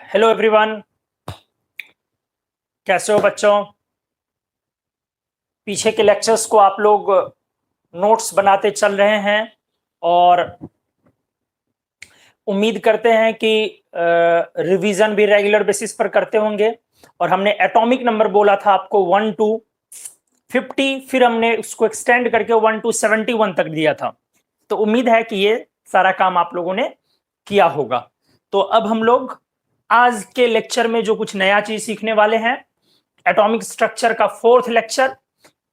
Hello everyone, कैसे हो बच्चों। पीछे के लेक्चर्स को आप लोग नोट्स बनाते चल रहे हैं और उम्मीद करते हैं कि रिवीजन भी रेगुलर बेसिस पर करते होंगे। और हमने एटॉमिक नंबर बोला था आपको 1 to 50, फिर हमने उसको एक्सटेंड करके 1 to 71 तक दिया था। तो उम्मीद है कि ये सारा काम आप लोगों ने किया होगा। तो अब हम लोग आज के लेक्चर में जो कुछ नया चीज सीखने वाले हैं, एटॉमिक स्ट्रक्चर का 4th lecture,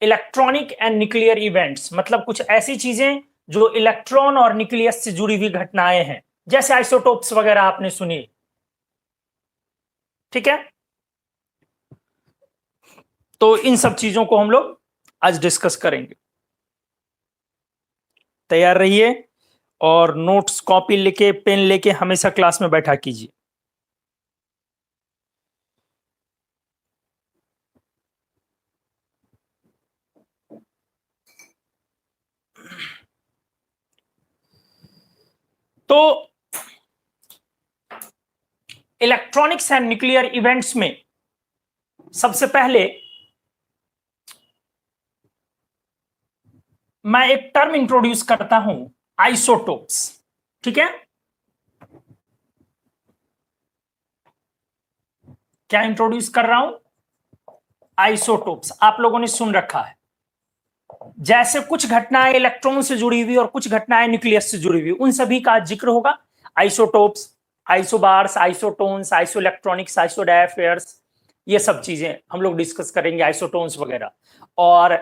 electronic and nuclear events, मतलब कुछ ऐसी चीजें जो इलेक्ट्रॉन और न्यूक्लियस से जुड़ी हुई घटनाएं हैं, जैसे आइसोटोप्स वगैरह आपने सुनी। ठीक है, तो इन सब चीजों को हम लोग आज डिस्कस करेंगे। तैयार रहिए और नोट्स कॉपी लेके पेन लेके हमेशा क्लास में बैठा कीजिए। तो इलेक्ट्रॉनिक्स एंड न्यूक्लियर इवेंट्स में सबसे पहले मैं एक टर्म इंट्रोड्यूस करता हूं, आइसोटोप्स। ठीक है, क्या इंट्रोड्यूस कर रहा हूं? आइसोटोप्स। आप लोगों ने सुन रखा है, जैसे कुछ घटनाएं इलेक्ट्रॉन से जुड़ी हुई और कुछ घटनाएं न्यूक्लियस से जुड़ी हुई, उन सभी का जिक्र होगा। आइसोटोप्स, आइसोबार्स, आइसोटोन्स, आइसोइलेक्ट्रॉनिक्स, आइसोडायफेयर्स, ये सब चीजें हम लोग डिस्कस करेंगे, आइसोटोन्स वगैरह। और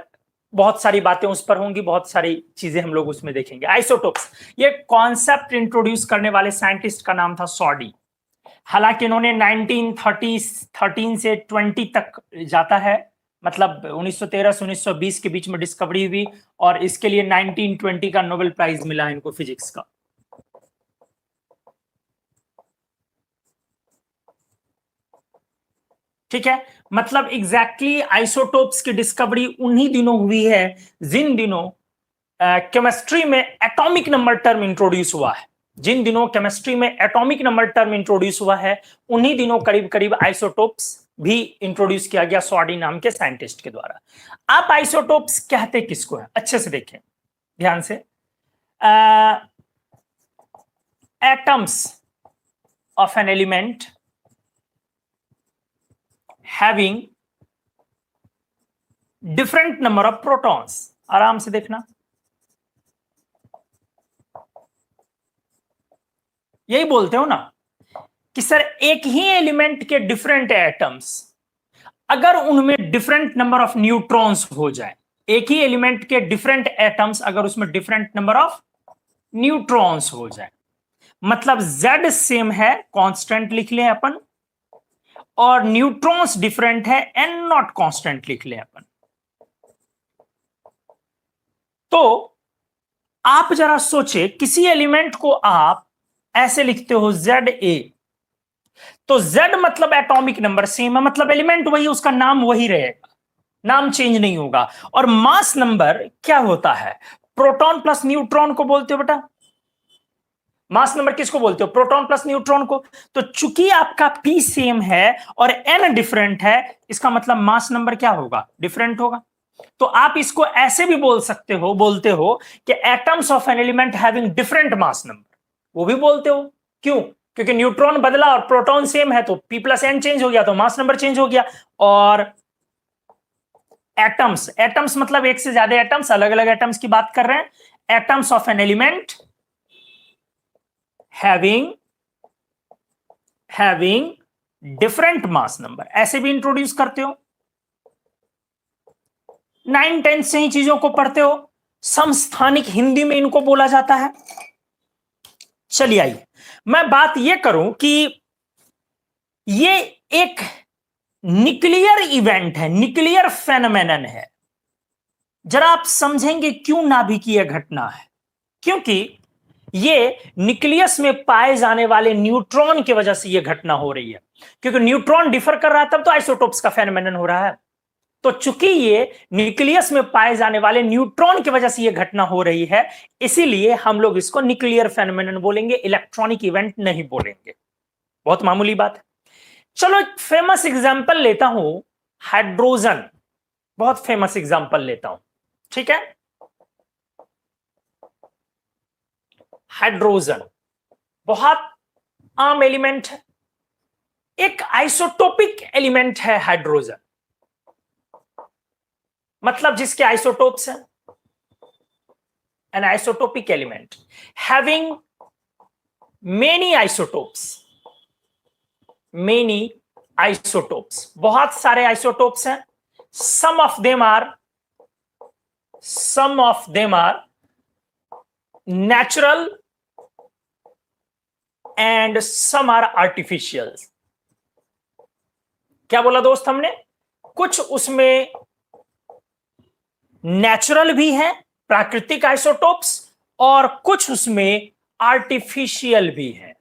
बहुत सारी बातें उस पर होंगी, बहुत सारी चीजें हम लोग उसमें देखेंगे। आइसोटोप्स, ये कॉन्सेप्ट इंट्रोड्यूस करने वाले साइंटिस्ट का नाम था सॉडी। हालांकि इन्होंने 1913 से 20 तक जाता है, मतलब 1913 से 1920 के बीच में डिस्कवरी हुई, और इसके लिए 1920 का नोबेल प्राइज मिला इनको फिजिक्स का। ठीक है, मतलब एग्जैक्टली आइसोटोप्स की डिस्कवरी उन्हीं दिनों हुई है जिन दिनों केमिस्ट्री में एटॉमिक नंबर टर्म इंट्रोड्यूस हुआ है। जिन दिनों केमिस्ट्री में एटॉमिक नंबर टर्म इंट्रोड्यूस हुआ है, उन्हीं दिनों करीब करीब आइसोटोप्स भी इंट्रोड्यूस किया गया सॉडी नाम के साइंटिस्ट के द्वारा। आप आइसोटोप्स कहते किसको है, अच्छे से देखें ध्यान से। Atoms of an element having different number of protons। आराम से देखना, यही बोलते हो ना कि सर एक ही एलिमेंट के डिफरेंट एटम्स, अगर उनमें डिफरेंट नंबर ऑफ न्यूट्रॉन्स हो जाए, एक ही एलिमेंट के डिफरेंट एटम्स अगर उसमें डिफरेंट नंबर ऑफ न्यूट्रॉन्स हो जाए, मतलब Z सेम है, कांस्टेंट लिख लें अपन, और न्यूट्रॉन्स डिफरेंट है, N नॉट कांस्टेंट लिख लें अपन। तो आप जरा सोचे, किसी एलिमेंट को आप ऐसे लिखते हो ZA, तो Z मतलब एटॉमिक नंबर सेम है, मतलब एलिमेंट वही, उसका नाम वही रहेगा, नाम चेंज नहीं होगा। और मास नंबर क्या होता है? प्रोटॉन प्लस न्यूट्रॉन को बोलते हो बेटा। मास नंबर किसको बोलते हो? प्रोटॉन प्लस न्यूट्रॉन को। तो चूंकि आपका P सेम है और N डिफरेंट है, इसका मतलब मास नंबर क्या होगा? डिफरेंट होगा। तो आप इसको ऐसे भी बोलते हो कि atoms of an element having different mass number, वो भी बोलते हो। क्यों? क्योंकि न्यूट्रॉन बदला और प्रोटॉन सेम है, तो P प्लस N चेंज हो गया, तो मास नंबर चेंज हो गया। और एटम्स, एटम्स मतलब एक से ज्यादा एटम्स, अलग अलग एटम्स की बात कर रहे हैं। Atoms of an element having different mass number, ऐसे भी इंट्रोड्यूस करते हो। 9-10 से ही चीजों को पढ़ते हो, समस्थानिक हिंदी में इनको बोला जाता है। चलिए आइए मैं बात यह करूं कि ये एक न्यूक्लियर इवेंट है, न्यूक्लियर फेनोमेनन है। जरा आप समझेंगे क्यों नाभिकीय घटना है? क्योंकि ये न्यूक्लियस में पाए जाने वाले न्यूट्रॉन की वजह से यह घटना हो रही है। क्योंकि न्यूट्रॉन डिफर कर रहा है, तब तो आइसोटोप्स का फेनोमेनन हो रहा है। तो चूंकि ये न्यूक्लियस में पाए जाने वाले न्यूट्रॉन की वजह से यह घटना हो रही है, इसीलिए हम लोग इसको न्यूक्लियर फेनोमेनन बोलेंगे, इलेक्ट्रॉनिक इवेंट नहीं बोलेंगे। बहुत मामूली बात है। चलो एक फेमस एग्जांपल लेता हूं, हाइड्रोजन, बहुत फेमस एग्जांपल लेता हूं, ठीक है। हाइड्रोजन बहुत आम एलिमेंट है, एक आइसोटोपिक एलिमेंट है हाइड्रोजन, मतलब जिसके आइसोटोप्स हैं, an isotopic element having many isotopes, many isotopes, बहुत सारे आइसोटोप्स हैं। Some of them are natural and some are artificial. क्या बोला दोस्त हमने? कुछ उसमें नेचुरल भी है, प्राकृतिक आइसोटोप्स, और कुछ उसमें आर्टिफिशियल भी है,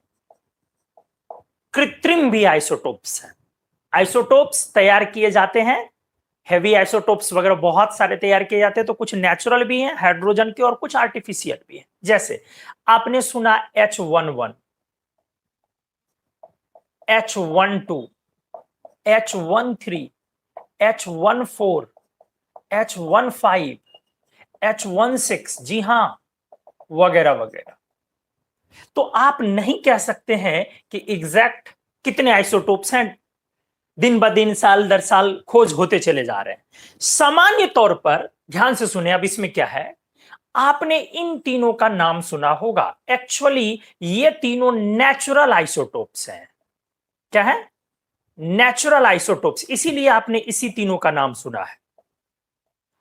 कृत्रिम भी आइसोटोप्स हैं। आइसोटोप्स तैयार किए जाते हैं, हेवी आइसोटोप्स वगैरह बहुत सारे तैयार किए जाते हैं, तो कुछ नेचुरल भी हैं हाइड्रोजन के और कुछ आर्टिफिशियल भी हैं। जैसे आपने सुना H11, H12, H13, H14, H15, H16, जी हां, वगैरह वगैरह। तो आप नहीं कह सकते हैं कि एग्जैक्ट कितने आइसोटोप्स हैं, दिन ब दिन साल दर साल खोज होते चले जा रहे हैं। सामान्य तौर पर ध्यान से सुने, अब इसमें क्या है, आपने इन तीनों का नाम सुना होगा। एक्चुअली ये तीनों नेचुरल आइसोटोप्स हैं। क्या है? नेचुरल आइसोटोप्स, इसीलिए आपने इसी तीनों का नाम सुना है।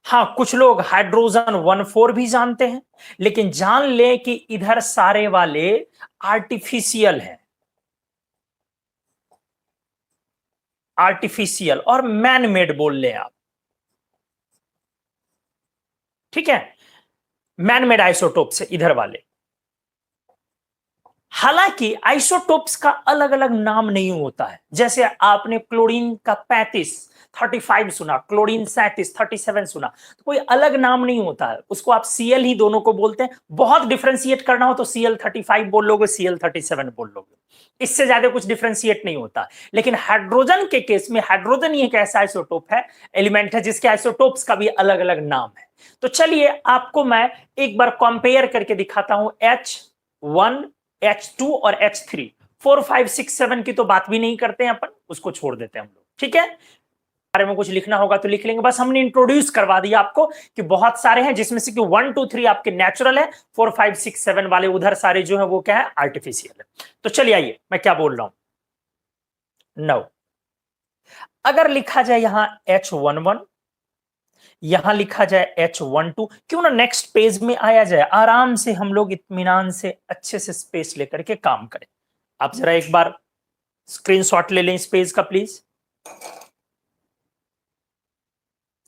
हां, कुछ लोग हाइड्रोजन 14 भी जानते हैं, लेकिन जान लें कि इधर सारे वाले आर्टिफिशियल हैं, आर्टिफिशियल और मैन मेड बोल लें आप, ठीक है, मैन मेड आइसोटोप्स है इधर वाले। हालांकि आइसोटोप्स का अलग अलग नाम नहीं होता है। जैसे आपने क्लोरीन का 35 सुना, क्लोरीन 37 सुना, तो कोई अलग नाम नहीं होता है, उसको आप Cl ही दोनों को बोलते हैं। बहुत डिफरेंशिएट करना हो तो Cl35 बोल लोगे, Cl37 बोल लोगे, इससे ज्यादा कुछ डिफरेंशिएट नहीं होता। लेकिन हाइड्रोजन के केस में, हाइड्रोजन ही एक ऐसा आइसोटोप है, एलिमेंट है, जिसके आइसोटोप्स का भी अलग अलग नाम है। तो चलिए आपको मैं एक बार कंपेयर करके दिखाता हूं। H1, H2 और H3, 4, 5, 6, 7 की तो बात भी नहीं करते हैं अपन, उसको छोड़ देते हैं हम लोग, ठीक है। बारे में कुछ लिखना होगा तो लिख लेंगे, बस हमने इंट्रोड्यूस करवा दिया आपको कि बहुत सारे हैं, जिसमें से कि 1, 2, 3 आपके नेचुरल है, 4, 5, 6, 7 वाले उधर सारे जो है वो क्या है, आर्टिफिशियल है। तो चलिए आइए मैं क्या बोल रहा हूं। नाउ अगर लिखा जाए यहां H11, यहां लिखा जाए H12, क्यों ना नेक्स्ट पेज में आया जाए, आराम से हम लोग इत्मीनान से अच्छे से स्पेस लेकर के काम करें। आप जरा एक बार स्क्रीनशॉट ले लें इस पेज का प्लीज।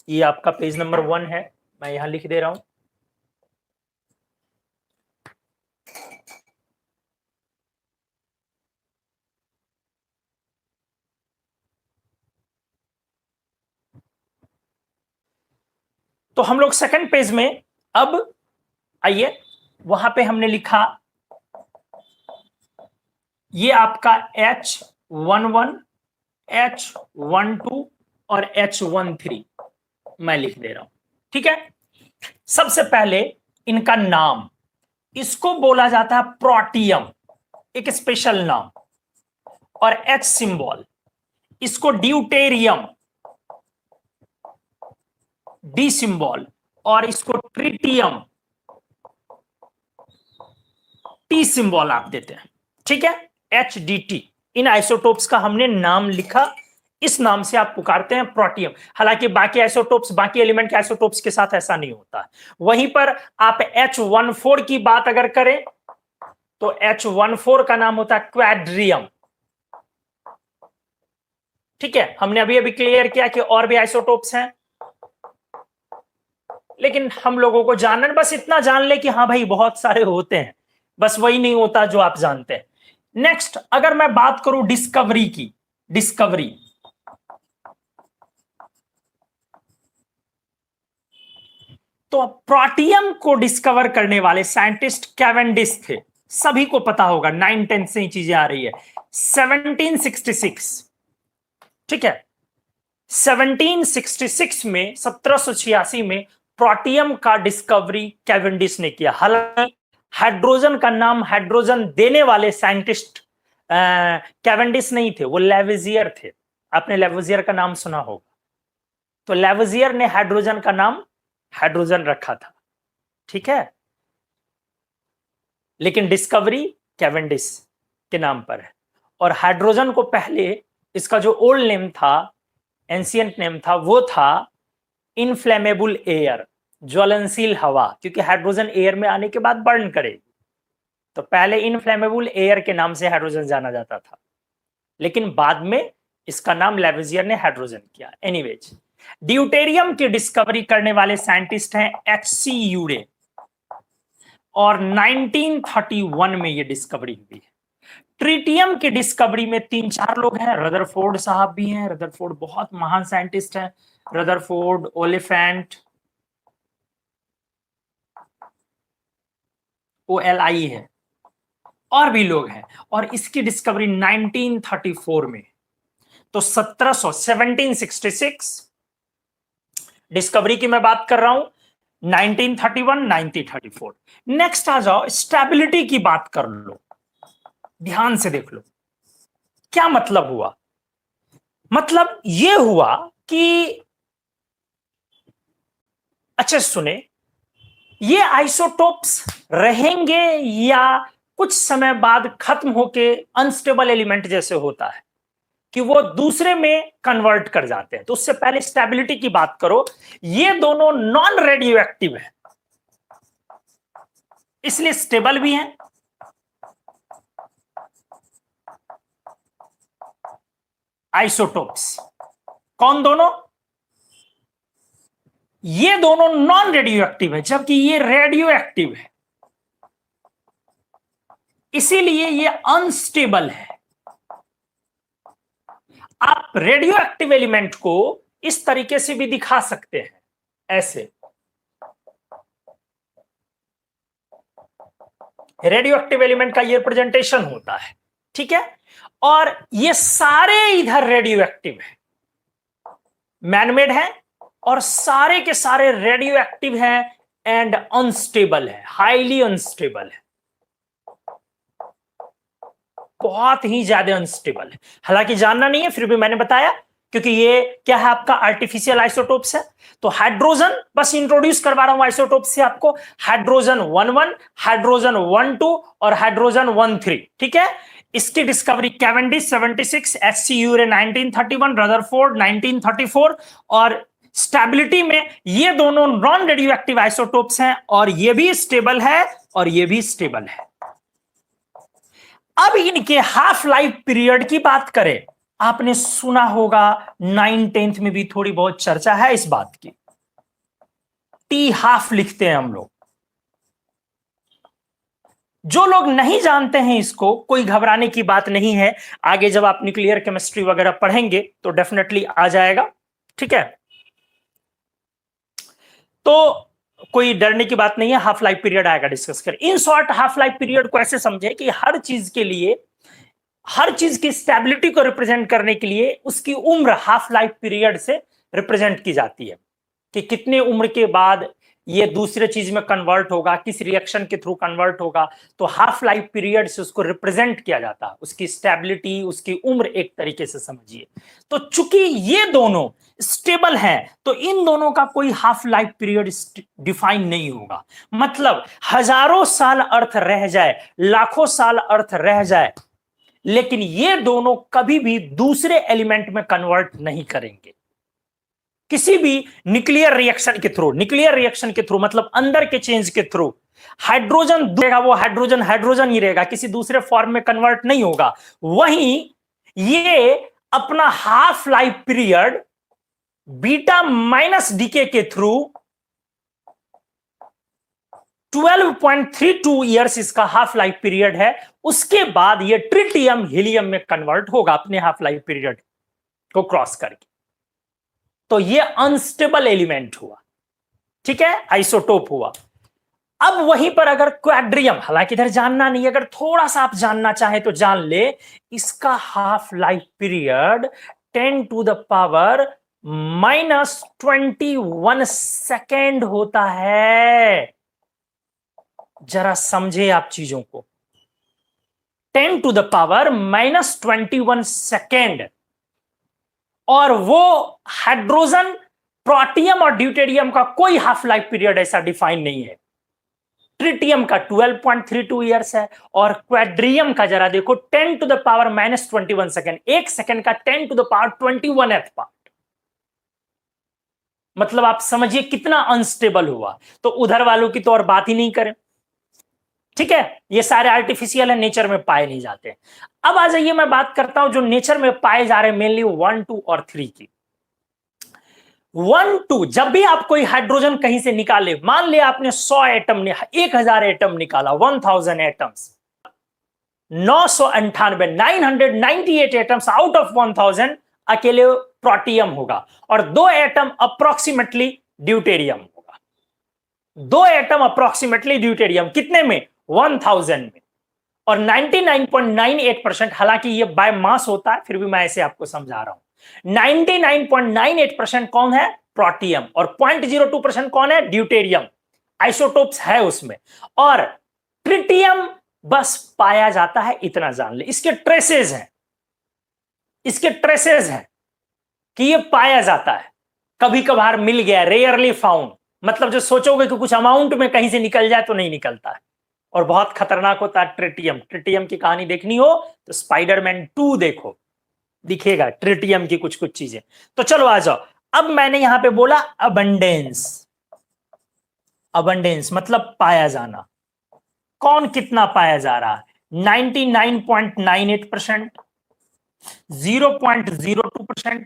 ये आपका पेज नंबर 1 है, मैं यहां लिख दे रहा हूं। तो हम लोग सेकंड पेज में, अब आइए, वहां पे हमने लिखा ये आपका H11, H12 और H13 मैं लिख दे रहा हूं, ठीक है। सबसे पहले इनका नाम, इसको बोला जाता है प्रोटियम, एक स्पेशल नाम, और H सिंबल, इसको ड्यूटेरियम, D सिंबल, और इसको ट्रिटियम, T सिंबल आप देते हैं, ठीक है, HDT। इन आइसोटोप्स का हमने नाम लिखा, इस नाम से आप पुकारते हैं प्रोटियम। हालांकि बाकी आइसोटोप्स, बाकी एलिमेंट के आइसोटोप्स के साथ ऐसा नहीं होता। वहीं पर आप H14 की बात अगर करें तो H14 का नाम होता है क्वाड्रियम, ठीक है। हमने अभी अभी क्लियर किया कि और भी आइसोटोप्स हैं, लेकिन हम लोगों को जानना, बस इतना जान ले कि हाँ भाई बहुत सारे होते हैं, बस वही नहीं होता जो आप जानते हैं। नेक्स्ट अगर मैं बात करूं डिस्कवरी की, डिस्कवरी, तो प्रोटियम को डिस्कवर करने वाले साइंटिस्ट कैवेंडिश थे, सभी को पता होगा, 9, 10 से ही चीजें आ रही है। 1766 ठीक है। 1766 में 1786 में प्रोटियम का डिस्कवरी कैवेंडिश ने किया। हालांकि हाइड्रोजन का नाम हाइड्रोजन देने वाले साइंटिस्ट कैवेंडिश नहीं थे, वो लेविजियर थे। आपने लेविजियर का नाम सुना होगा। तो लेविजियर ने हाइड्रोजन का नाम हाइड्रोजन रखा था, ठीक है, लेकिन डिस्कवरी कैवेंडिश के नाम पर है। और हाइड्रोजन को पहले इसका जो ओल्ड नेम था, एंशियंट नेम था, वो था इनफ्लेमेबल एयर, ज्वलनशील हवा, क्योंकि हाइड्रोजन एयर में आने के बाद बर्न करेगी। तो पहले इनफ्लेमेबल एयर के नाम से हाइड्रोजन जाना जाता था, लेकिन बाद में इसका नाम लेविजियर ने हाइड्रोजन किया। एनीवेज, ड्यूटेरियम की डिस्कवरी करने वाले साइंटिस्ट हैं एच.सी. यूरे, और 1931 में ये डिस्कवरी हुई है। ट्रिटियम की डिस्कवरी में 3-4 लोग हैं। रदरफोर्ड साहब भी हैं। रदरफोर्ड बहुत महान साइंटिस्ट हैं। रदरफोर्ड, ओलिफेंट, OLI है, और भी लोग हैं। और इसकी डिस्कवरी 1934 में। तो 1766 डिस्कवरी की मैं बात कर रहा हूं, 1931, 1934। नेक्स्ट आ जाओ, स्टेबिलिटी की बात कर लो, ध्यान से देख लो क्या मतलब हुआ। मतलब यह हुआ कि, अच्छा सुने, ये आइसोटोप्स रहेंगे या कुछ समय बाद खत्म होके अनस्टेबल एलिमेंट जैसे होता है कि वो दूसरे में कन्वर्ट कर जाते हैं। तो उससे पहले स्टेबिलिटी की बात करो। ये दोनों नॉन रेडियो एक्टिव है, इसलिए स्टेबल भी हैं। आइसोटोप्स कौन दोनों? ये दोनों नॉन रेडियो एक्टिव है, जबकि ये रेडियो एक्टिव है, इसीलिए ये अनस्टेबल है। आप रेडियो एक्टिव एलिमेंट को इस तरीके से भी दिखा सकते हैं, ऐसे। रेडियो एक्टिव एलिमेंट का ये रिप्रेजेंटेशन होता है, ठीक है। और ये सारे इधर रेडियो एक्टिव है, मैनमेड है, और सारे के सारे रेडियो एक्टिव हैं एंड अनस्टेबल है, हाईली अनस्टेबल है, बहुत ही ज्यादा अनस्टेबल है। हालांकि जानना नहीं है, फिर भी मैंने बताया, क्योंकि ये क्या है, आपका आर्टिफिशियल आइसोटोप्स है। तो हाइड्रोजन, बस इंट्रोड्यूस करवा रहा हूं आइसोटोप्स से आपको। हाइड्रोजन 11, हाइड्रोजन 12 और हाइड्रोजन 13, ठीक है। इसकी डिस्कवरी कैवेंडिश 76, एच.सी. यूरे 1931, रदरफोर्ड 1934। और स्टेबिलिटी में ये दोनों नॉन रेडियो एक्टिव आइसोटोप्स हैं, और ये भी स्टेबल है और ये भी स्टेबल है। अब इनके हाफ लाइफ पीरियड की बात करें, आपने सुना होगा, 9th-10th में भी थोड़ी बहुत चर्चा है इस बात की। टी हाफ लिखते हैं हम लोग। जो लोग नहीं जानते हैं इसको, कोई घबराने की बात नहीं है, आगे जब आप न्यूक्लियर केमिस्ट्री वगैरह पढ़ेंगे तो डेफिनेटली आ जाएगा, ठीक है। तो कोई डरने की बात नहीं है, हाफ लाइफ पीरियड आएगा, डिस्कस करें। In short, half life period को ऐसे समझे कि हर चीज के लिए, हर चीज की स्टेबिलिटी को रिप्रेजेंट करने के लिए उसकी उम्र हाफ लाइफ पीरियड से रिप्रेजेंट की जाती है, कि कितने उम्र के बाद ये दूसरे चीज में कन्वर्ट होगा, किस रिएक्शन के थ्रू कन्वर्ट होगा। तो हाफ लाइफ पीरियड से उसको रिप्रेजेंट किया जाता है, उसकी स्टेबिलिटी, उसकी उम्र एक तरीके से समझिए। तो चूंकि ये दोनों स्टेबल हैं, तो इन दोनों का कोई हाफ लाइफ पीरियड डिफाइन नहीं होगा। मतलब हजारों साल अर्थ रह जाए, लाखों साल अर्थ रह जाए, लेकिन ये दोनों कभी भी दूसरे एलिमेंट में कन्वर्ट नहीं करेंगे, किसी भी न्यूक्लियर रिएक्शन के थ्रू। न्यूक्लियर रिएक्शन के थ्रू मतलब अंदर के चेंज के थ्रू हाइड्रोजन रहेगा, वो हाइड्रोजन हाइड्रोजन ही रहेगा, किसी दूसरे फॉर्म में कन्वर्ट नहीं होगा। वहीं ये अपना half life period beta minus decay के थ्रू 12.32 ईयर्स इसका हाफ लाइफ पीरियड है। उसके बाद ये ट्रिटियम हीलियम में कन्वर्ट होगा अपने हाफ लाइफ पीरियड को क्रॉस करके। तो ये अनस्टेबल एलिमेंट हुआ, ठीक है, आइसोटोप हुआ। अब वहीं पर अगर क्वाड्रियम, हालांकि इधर जानना नहीं, अगर थोड़ा सा आप जानना चाहे तो जान ले, इसका हाफ लाइफ पीरियड 10⁻⁻21 सेकेंड होता है। जरा समझे आप चीजों को। 10⁻⁻21 सेकेंड, और वो हाइड्रोजन, प्रोटियम और ड्यूटेरियम का कोई हाफ लाइफ पीरियड ऐसा डिफाइन नहीं है। ट्रिटियम का 12.32 ईयर्स है, और क्वाड्रियम का जरा देखो 10⁻⁻21 सेकेंड, एक सेकेंड का 10⁻21 पार्ट। मतलब आप समझिए कितना अनस्टेबल हुआ। तो उधर वालों की तो और बात ही नहीं करें, ठीक है। ये सारे आर्टिफिशियल है, नेचर में पाए नहीं जाते। अब आ जाइए, मैं बात करता हूं जो नेचर में पाए जा रहे हैं, मेनली 1, 2 और 3 की। 1, 2, जब भी आप कोई हाइड्रोजन कहीं से निकाले, मान लिया आपने 100 एटम, 1000 एटम निकाला, 1000 एटम्स, 998 एटम्स आउट ऑफ 1000 अकेले प्रोटियम होगा, और 2 एटम अप्रोक्सीमेटली ड्यूटेरियम होगा। 2 एटम अप्रोक्सीमेटली ड्यूटेरियम कितने में? 1000 में। और 99.98%, हालांकि ये बाय मास होता है, फिर भी मैं ऐसे आपको समझा रहा हूं, 99.98% कौन है? प्रोटियम, और 0.02% कौन है? ड्यूटेरियम। आइसोटोप्स है उसमें। और ट्रिटियम बस पाया जाता है, इतना जान ले। इसके ट्रेसेस हैं, इसके ट्रेसेस हैं कि ये पाया जाता है, कभी कभार मिल गया, रेयरली फाउंड। मतलब जो सोचोगे कि कुछ अमाउंट में कहीं से निकल जाए, तो नहीं निकलता है, और बहुत खतरनाक होता है ट्रिटियम। ट्रिटियम की कहानी देखनी हो तो स्पाइडरमैन 2 देखो, दिखेगा ट्रिटियम की कुछ कुछ चीजें। तो चलो आ जाओ। अब मैंने यहां पे बोला अबंडेंस। अबंडेंस मतलब पाया जाना। कौन कितना पाया जा रहा है? 99.98%, 0.02%,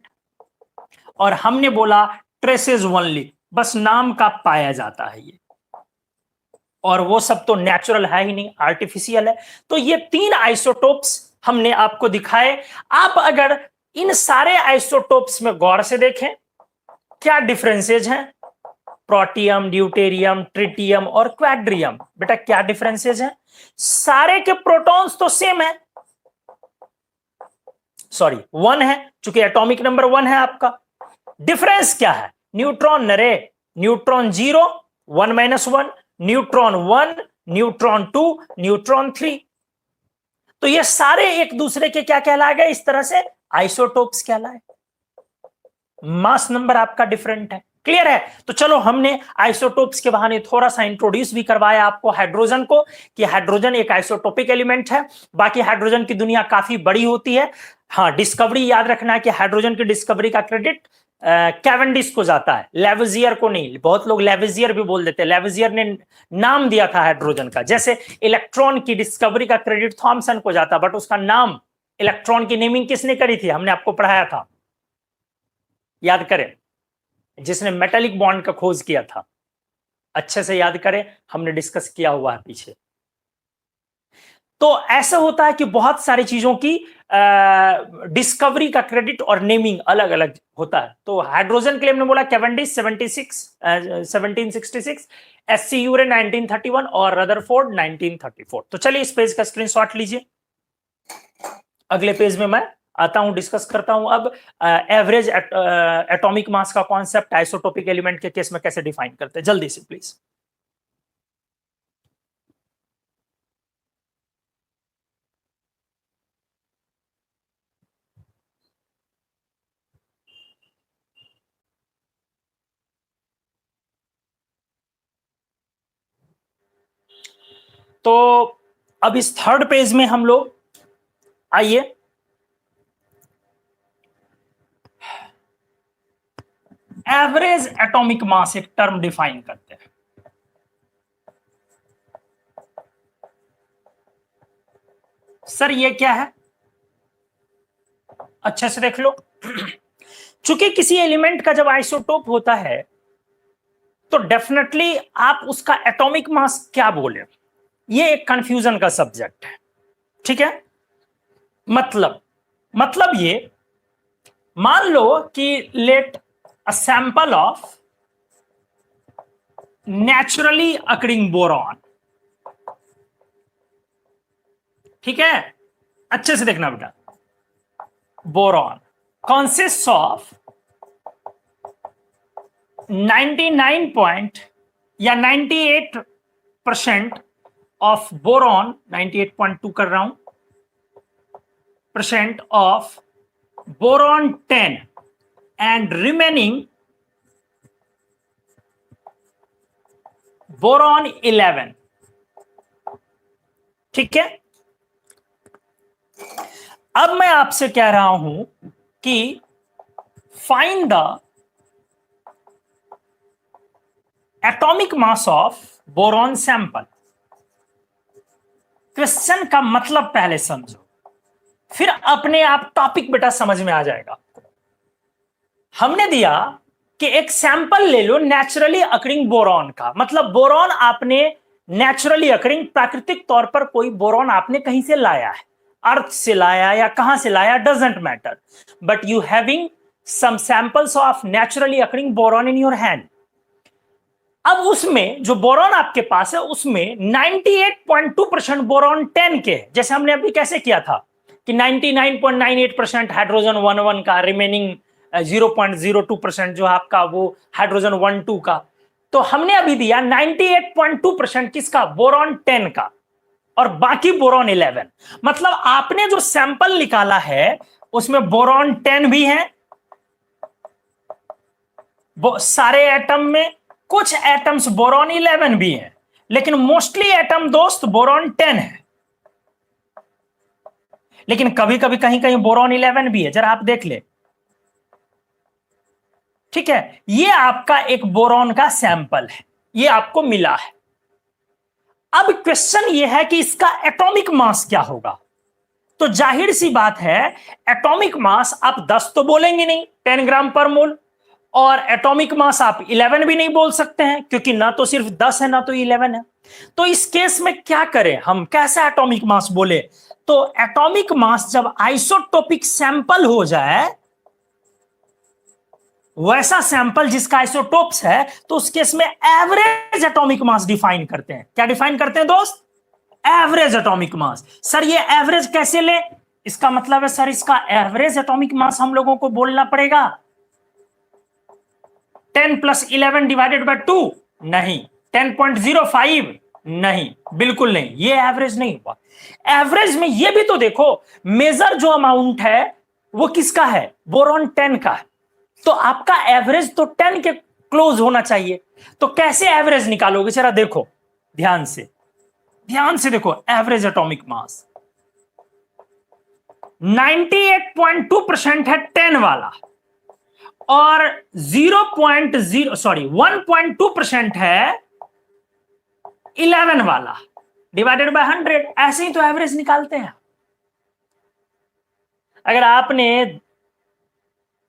और हमने बोला ट्रेसेस ओनली, बस नाम का पाया जाता है ये। और वो सब तो नेचुरल है ही नहीं, आर्टिफिशियल है। तो ये 3 आइसोटोप्स हमने आपको दिखाए। आप अगर इन सारे आइसोटोप्स में गौर से देखें, क्या डिफरेंसेज हैं? प्रोटियम, ड्यूटेरियम, ट्रिटियम और क्वाड्रियम, बेटा क्या डिफरेंसेज हैं? सारे के प्रोटॉन्स तो सेम है, सॉरी 1 है, चूंकि एटॉमिक नंबर 1 है आपका। डिफरेंस क्या है? न्यूट्रॉन नरे, न्यूट्रॉन 0, 1 - 1, न्यूट्रॉन 1, न्यूट्रॉन 2, न्यूट्रॉन 3। तो ये सारे एक दूसरे के क्या कहलाए गए? इस तरह से आइसोटोप्स कहलाए। मास नंबर आपका डिफरेंट है। क्लियर है? तो चलो, हमने आइसोटोप्स के बहाने थोड़ा सा इंट्रोड्यूस भी करवाया आपको हाइड्रोजन को, कि हाइड्रोजन एक आइसोटोपिक एलिमेंट है। बाकी हाइड्रोजन की दुनिया काफी बड़ी होती है। हाँ, डिस्कवरी याद रखना है कि हाइड्रोजन की डिस्कवरी का क्रेडिट कैवेंडिश को जाता है, लेविजियर को नहीं। बहुत लोग लेविजियर भी बोल देते हैं, लेविजियर ने नाम दिया था हाइड्रोजन का। जैसे इलेक्ट्रॉन की डिस्कवरी का क्रेडिट थॉमसन को जाता, बट उसका नाम, इलेक्ट्रॉन की नेमिंग किसने करी थी? हमने आपको पढ़ाया था, याद करें, जिसने मेटालिक बॉन्ड का खोज किया था। अच्छे से याद करें, हमने डिस्कस किया हुआ है पीछे। तो ऐसा होता है कि बहुत सारी चीजों की डिस्कवरी का क्रेडिट और नेमिंग अलग अलग होता है। तो हाइड्रोजन के लिए हमने बोला कैवेंडिश 1766, एससी यूरे 1931 और रदरफोर्ड 1934। तो चलिए इस पेज का स्क्रीनशॉट लीजिए। अगले पेज में मैं आता हूं, डिस्कस करता हूं अब एवरेज एटॉमिक मास का कॉन्सेप्ट आइसोटोपिक एलिमेंट के केस में कैसे डिफाइन करते हैं। जल्दी से प्लीज। तो अब इस थर्ड पेज में हम लोग आइए, एवरेज एटॉमिक मास एक टर्म डिफाइन करते हैं। सर ये क्या है? अच्छे से देख लो। चूंकि किसी एलिमेंट का जब आइसोटोप होता है, तो डेफिनेटली आप उसका एटॉमिक मास क्या बोले, ये एक कंफ्यूजन का सब्जेक्ट है। ठीक है? मतलब ये, मान लो कि let a sample of naturally occurring boron. ठीक है? अच्छे से देखना बेटा, बोरॉन consists of 99 point या 98% of boron, 98.2 कर रहा हूं, percent of boron 10 and remaining boron 11. ठीक है। अब मैं आपसे कह रहा हूं कि find the atomic mass of boron sample. Question का मतलब पहले समझो, फिर अपने आप टॉपिक बेटा समझ में आ जाएगा। हमने दिया कि एक सैंपल ले लो नेचुरली अकरिंग बोरॉन का, मतलब बोरॉन आपने नेचुरली अकरिंग प्राकृतिक तौर पर कोई बोरॉन आपने कहीं से लाया है, अर्थ से लाया या कहां से लाया doesn't matter, but you having some samples of naturally occurring boron in your hand. अब उसमें जो बोरॉन आपके पास है उसमें 98.2% बोरॉन 10 के, जैसे हमने अभी कैसे किया था कि 99.98% हाइड्रोजन 11 का, रिमेनिंग 0.02% जो आपका वो हाइड्रोजन 12 का। तो हमने अभी दिया 98.2% किसका, बोरॉन 10 का, और बाकी बोरॉन 11। मतलब आपने जो सैंपल निकाला है उसमें बोरॉन 10 भी है सारे एटम में, कुछ एटम्स बोरॉन 11 भी हैं, लेकिन मोस्टली एटम दोस्त बोरॉन 10 है, लेकिन कभी कभी कहीं कहीं बोरॉन 11 भी है, जरा आप देख ले। ठीक है, ये आपका एक बोरॉन का सैंपल है, ये आपको मिला है। अब क्वेश्चन ये है कि इसका एटॉमिक मास क्या होगा। तो जाहिर सी बात है एटॉमिक मास आप 10 तो बोलेंगे नहीं, 10 ग्राम पर मोल, और एटॉमिक मास आप 11 भी नहीं बोल सकते हैं, क्योंकि ना तो सिर्फ 10 है ना तो 11 है। तो इस केस में क्या करें हम, कैसा एटॉमिक मास बोले। तो एटॉमिक मास जब आइसोटोपिक सैंपल हो जाए, वैसा सैंपल जिसका आइसोटोप्स है, तो उस केस में एवरेज एटॉमिक मास डिफाइन करते हैं। क्या डिफाइन करते हैं दोस्त, एवरेज एटॉमिक मास। सर ये एवरेज कैसे ले, इसका मतलब है सर इसका एवरेज एटॉमिक मास हम लोगों को बोलना पड़ेगा 10 + 11 डिवाइडेड बाय 2, नहीं 10.05, नहीं बिल्कुल नहीं, ये एवरेज नहीं हुआ। एवरेज में ये भी तो देखो, मेजर जो अमाउंट है वो किसका है, बोरॉन 10 का है, तो आपका एवरेज तो 10 के क्लोज होना चाहिए। तो कैसे एवरेज निकालोगे, जरा देखो ध्यान से देखो। एवरेज एटॉमिक मास 98.2% है 10 वाला, और 1.2% है 11 वाला, डिवाइडेड बाय 100। ऐसे ही तो एवरेज निकालते हैं। अगर आपने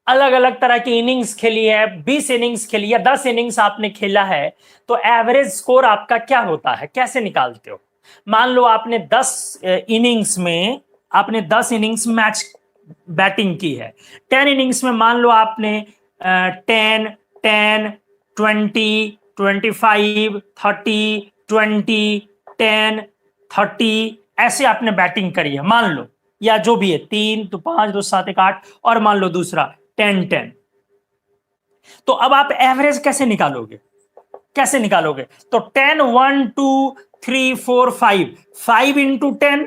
अलग अलग तरह की इनिंग्स खेली है, 20 इनिंग्स खेली है, 10 इनिंग्स आपने खेला है, तो एवरेज स्कोर आपका क्या होता है, कैसे निकालते हो। मान लो आपने 10 इनिंग्स मैच बैटिंग की है, 10 इनिंग्स में मान लो आपने 10, 10, 20, 25, 30, 20, 10, 30 ऐसे आपने बैटिंग करी है मान लो, या जो भी है 3 तो 5 2 7 1 8, और मान लो दूसरा 10 10। तो अब आप एवरेज कैसे निकालोगे, तो 10 1 2 3 4 5 इंटू 10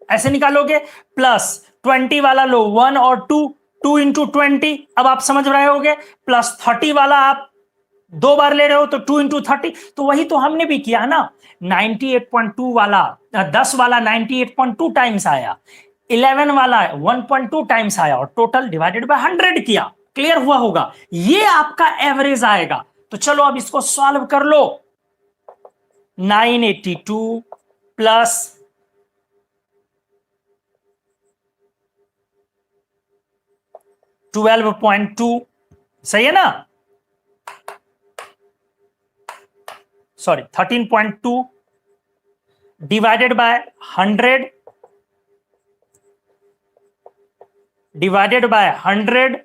ऐसे निकालोगे, प्लस 20 वाला लो 1 और 2 इंटू 20, अब आप समझ रहे होगे, प्लस 30 वाला आप 2 बार ले रहे हो तो 2 इंटू 30। तो वही तो हमने भी किया ना, 98.2 वाला 10 वाला 98.2 टाइम्स आया, 11 वाला 1.2 टाइम्स आया, और टोटल डिवाइडेड बाय 100 किया। क्लियर हुआ होगा, ये आपका एवरेज आएगा। तो चलो अब इसको सॉल्व कर लो। 982 प्लस 12.2, सही है ना, sorry 13.2 divided by 100 divided by 100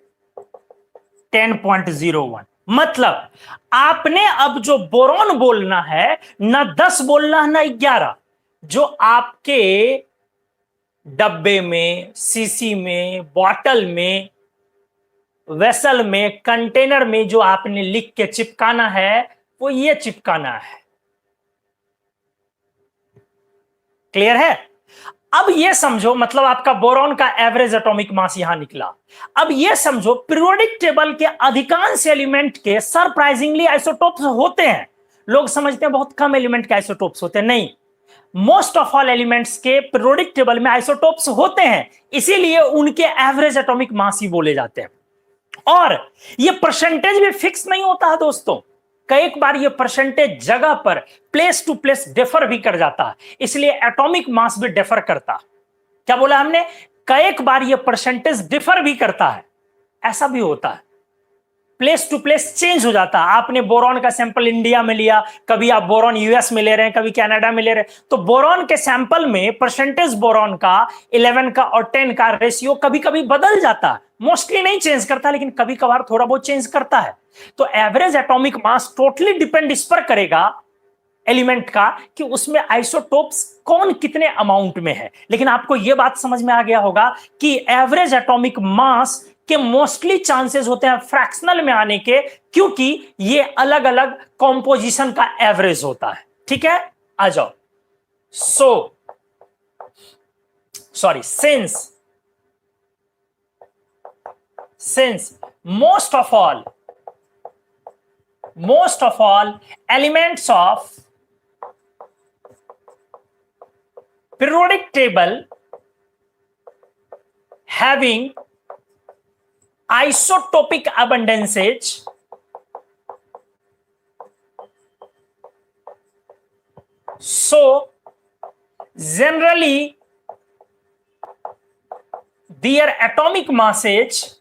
10.01। मतलब आपने अब जो बोरॉन बोलना है, ना 10 बोलना है ना 11, जो आपके डब्बे में, सीसी में, बॉटल में वेसल में, कंटेनर में जो आपने लिख के चिपकाना है वो ये चिपकाना है। क्लियर है? अब ये समझो, मतलब आपका बोरॉन का एवरेज एटॉमिक मास यहां निकला। अब ये समझो पीरियोडिक टेबल के अधिकांश एलिमेंट के सरप्राइजिंगली आइसोटोप्स होते हैं। लोग समझते हैं बहुत कम एलिमेंट के आइसोटोप्स होते हैं, नहीं, मोस्ट ऑफ ऑल एलिमेंट्स के पीरियोडिक टेबल में आइसोटोप्स होते हैं, इसीलिए उनके एवरेज एटॉमिक मास ही बोले जाते हैं। और ये परसेंटेज भी फिक्स नहीं होता है दोस्तों, कई बार ये परसेंटेज जगह पर प्लेस टू प्लेस डिफर भी कर जाता है, इसलिए एटॉमिक मास भी डिफर करता। क्या बोला हमने? कई बार ये परसेंटेज डिफर भी करता है, ऐसा भी होता है, प्लेस टू प्लेस चेंज हो जाता है। आपने बोरॉन का सैंपल इंडिया में लिया, कभी आप बोरॉन यूएस में ले रहे हैं, कभी कनाडा में ले रहे हैं, तो बोरॉन के सैंपल में परसेंटेज बोरॉन का 11 का और 10 का रेशियो कभी कभी बदल जाता है, मोस्टली नहीं चेंज करता, लेकिन कभी कभार थोड़ा बहुत चेंज करता है। तो average atomic mass totally depend इस पर करेगा एलिमेंट का कि उसमें आइसोटोप्स कौन कितने अमाउंट में है। लेकिन आपको यह बात समझ में आ गया होगा कि एवरेज एटॉमिक मास के मोस्टली चांसेस होते हैं फ्रैक्शनल में आने के, क्योंकि ये अलग अलग कॉम्पोजिशन का एवरेज होता है। ठीक है, आ जाओ। since most of all elements of periodic table having isotopic abundances so generally their atomic masses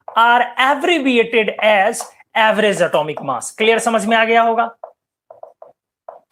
are abbreviated as average atomic mass। Clear समझ में आ गया होगा?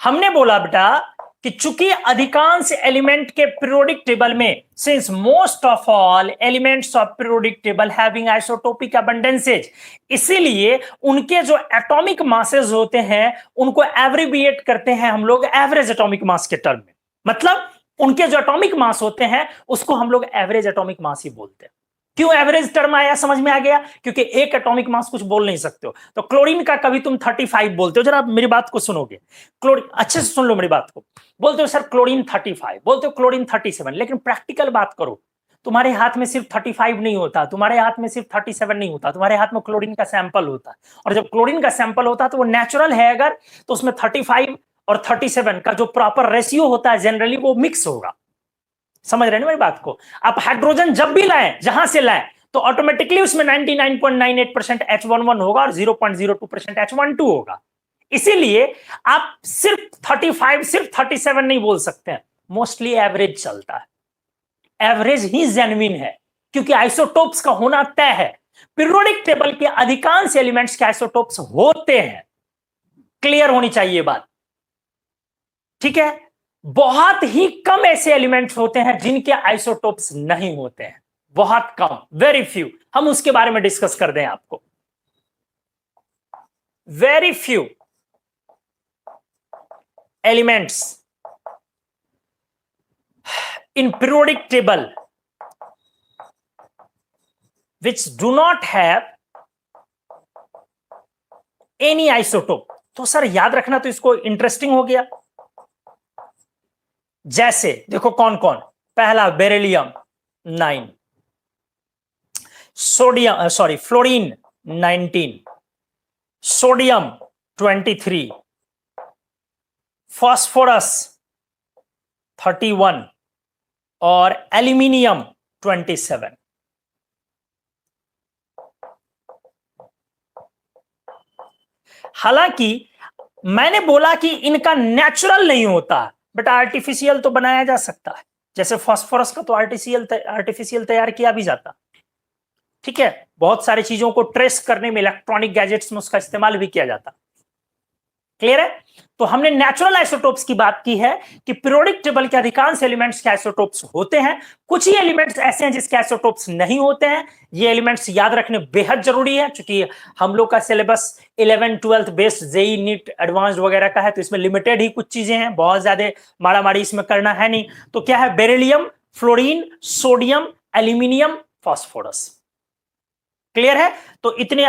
हमने बोला बेटा कि चूंकि अधिकांश एलिमेंट के पीरियोडिक टेबल में, since most of all elements of periodic table having isotopic abundances, इसीलिए उनके जो एटॉमिक मासेस होते हैं उनको एब्रिविएट करते हैं हम लोग एवरेज एटॉमिक मास के टर्म में। मतलब उनके जो एटॉमिक मास होते हैं उसको हम लोग एवरेज एटॉमिक मास ही बोलते हैं। क्यों एवरेज टर्म आया समझ में आ गया? क्योंकि एक एटॉमिक मास कुछ बोल नहीं सकते हो। तो क्लोरीन का कभी तुम 35 बोलते हो, जरा मेरी बात को सुनोगे, क्लोरीन अच्छे से सुन लो मेरी बात को, बोलते हो सर क्लोरीन 35, बोलते हो क्लोरीन 37, लेकिन प्रैक्टिकल बात करो, तुम्हारे हाथ में सिर्फ 35 नहीं होता, तुम्हारे हाथ में सिर्फ 37 नहीं होता, तुम्हारे हाथ में क्लोरीन का सैंपल होता है। और जब क्लोरीन का सैंपल होता है तो वो नेचुरल है अगर, तो उसमें 35 और 37 का जो प्रॉपर रेशियो होता है जनरली वो मिक्स होगा। समझ रहे हैं मेरी बात को? आप हाइड्रोजन जब भी लाएं, जहां से लाएं, तो ऑटोमेटिकली उसमें 99.98% H11 होगा और 0.02% H12 होगा। इसीलिए आप सिर्फ 35 सिर्फ 37 नहीं बोल सकते हैं, मोस्टली एवरेज चलता है। एवरेज ही जेन्युइन है, क्योंकि आइसोटोप्स का होना तय है। पीरियोडिक टेबल के अधिकांश एलिमेंट्स के आइसोटोप्स होते हैं, क्लियर होनी चाहिए बात। ठीक है, बहुत ही कम ऐसे एलिमेंट्स होते हैं जिनके आइसोटोप्स नहीं होते हैं, बहुत कम, वेरी फ्यू। हम उसके बारे में डिस्कस कर दें आपको। Very few elements in periodic table which do not have any isotope। तो सर याद रखना, तो इसको इंटरेस्टिंग हो गया। जैसे देखो कौन कौन, पहला बेरिलियम 9, फ्लोरीन 19, सोडियम 23, फास्फोरस 31 और एल्यूमिनियम 27। हालांकि मैंने बोला कि इनका नेचुरल नहीं होता, बट आर्टिफिशियल तो बनाया जा सकता है। जैसे फास्फोरस का तो आर्टिफिशियल तैयार किया भी जाता। ठीक है, बहुत सारी चीजों को ट्रेस करने में इलेक्ट्रॉनिक गैजेट्स में उसका इस्तेमाल भी किया जाता। क्लियर है? तो हमने नेचुरल आइसोटोप्स की बात की है कि पीरियोडिक टेबल के अधिकांश एलिमेंट्स के आइसोटोप्स होते हैं, कुछ ही एलिमेंट्स ऐसे हैं जिसके आइसोटोप्स नहीं होते हैं। ये एलिमेंट्स याद रखने बेहद जरूरी है, क्योंकि हम लोग का syllabus 11th 12th based JEE NEET advanced वगैरह का है, तो इसमें लिमिटेड ही कुछ चीजें हैं, बहुत ज्यादा मारामारी इसमें करना है नहीं। तो क्या है? Beryllium, fluorine, sodium, aluminium, phosphorus. Clear है? तो इतने